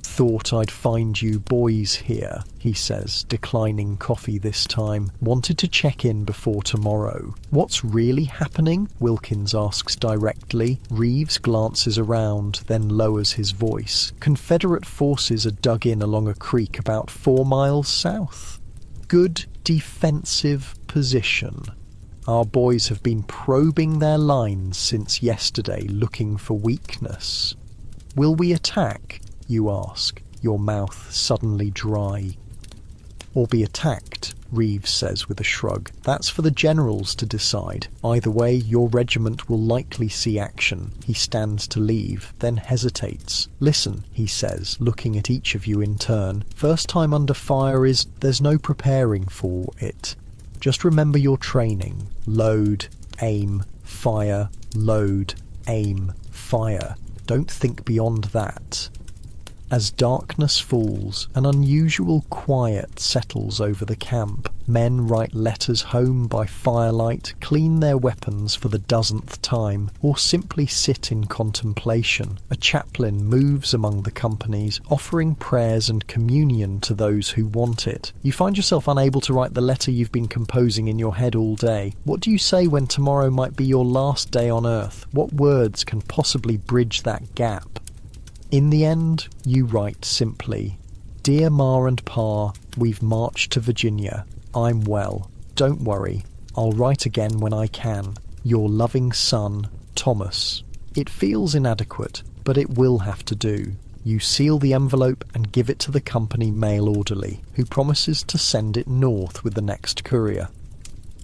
"Thought I'd find you boys here," he says, declining coffee this time. "Wanted to check in before tomorrow." "What's really happening?" Wilkins asks directly. Reeves glances around, then lowers his voice. "Confederate forces are dug in along a creek about 4 miles south. Good defensive position. Our boys have been probing their lines since yesterday, looking for weakness." "Will we attack?" you ask, your mouth suddenly dry. "Or be attacked," Reeves says with a shrug. "That's for the generals to decide. Either way, your regiment will likely see action." He stands to leave, then hesitates. "Listen," he says, looking at each of you in turn. "First time under fire there's no preparing for it. Just remember your training. Load, aim, fire, load, aim, fire. Don't think beyond that." As darkness falls, an unusual quiet settles over the camp. Men write letters home by firelight, clean their weapons for the 1000th time, or simply sit in contemplation. A chaplain moves among the companies, offering prayers and communion to those who want it. You find yourself unable to write the letter you've been composing in your head all day. What do you say when tomorrow might be your last day on Earth? What words can possibly bridge that gap? In the end, you write simply, "Dear Ma and Pa, we've marched to Virginia. I'm well. Don't worry. I'll write again when I can. Your loving son, Thomas." It feels inadequate, but it will have to do. You seal the envelope and give it to the company mail orderly, who promises to send it north with the next courier.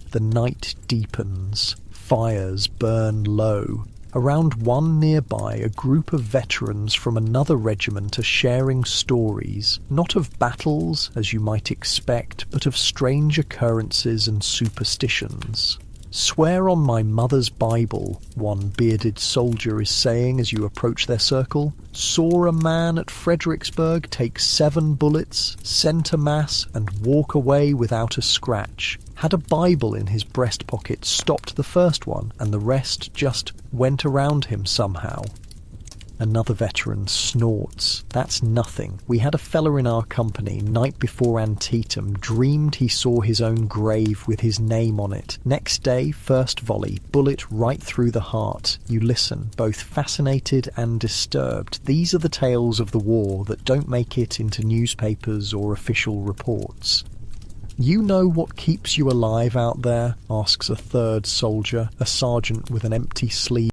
The night deepens. Fires burn low. Around one nearby, a group of veterans from another regiment are sharing stories, not of battles, as you might expect, but of strange occurrences and superstitions. "Swear on my mother's Bible," one bearded soldier is saying as you approach their circle. "Saw a man at Fredericksburg take 7 bullets, center mass, and walk away without a scratch. Had a Bible in his breast pocket, stopped the first one, and the rest just went around him somehow." Another veteran snorts. "That's nothing. We had a fella in our company, night before Antietam, dreamed he saw his own grave with his name on it. Next day, first volley, bullet right through the heart." You listen, both fascinated and disturbed. These are the tales of the war that don't make it into newspapers or official reports. "You know what keeps you alive out there?" asks a third soldier, a sergeant with an empty sleeve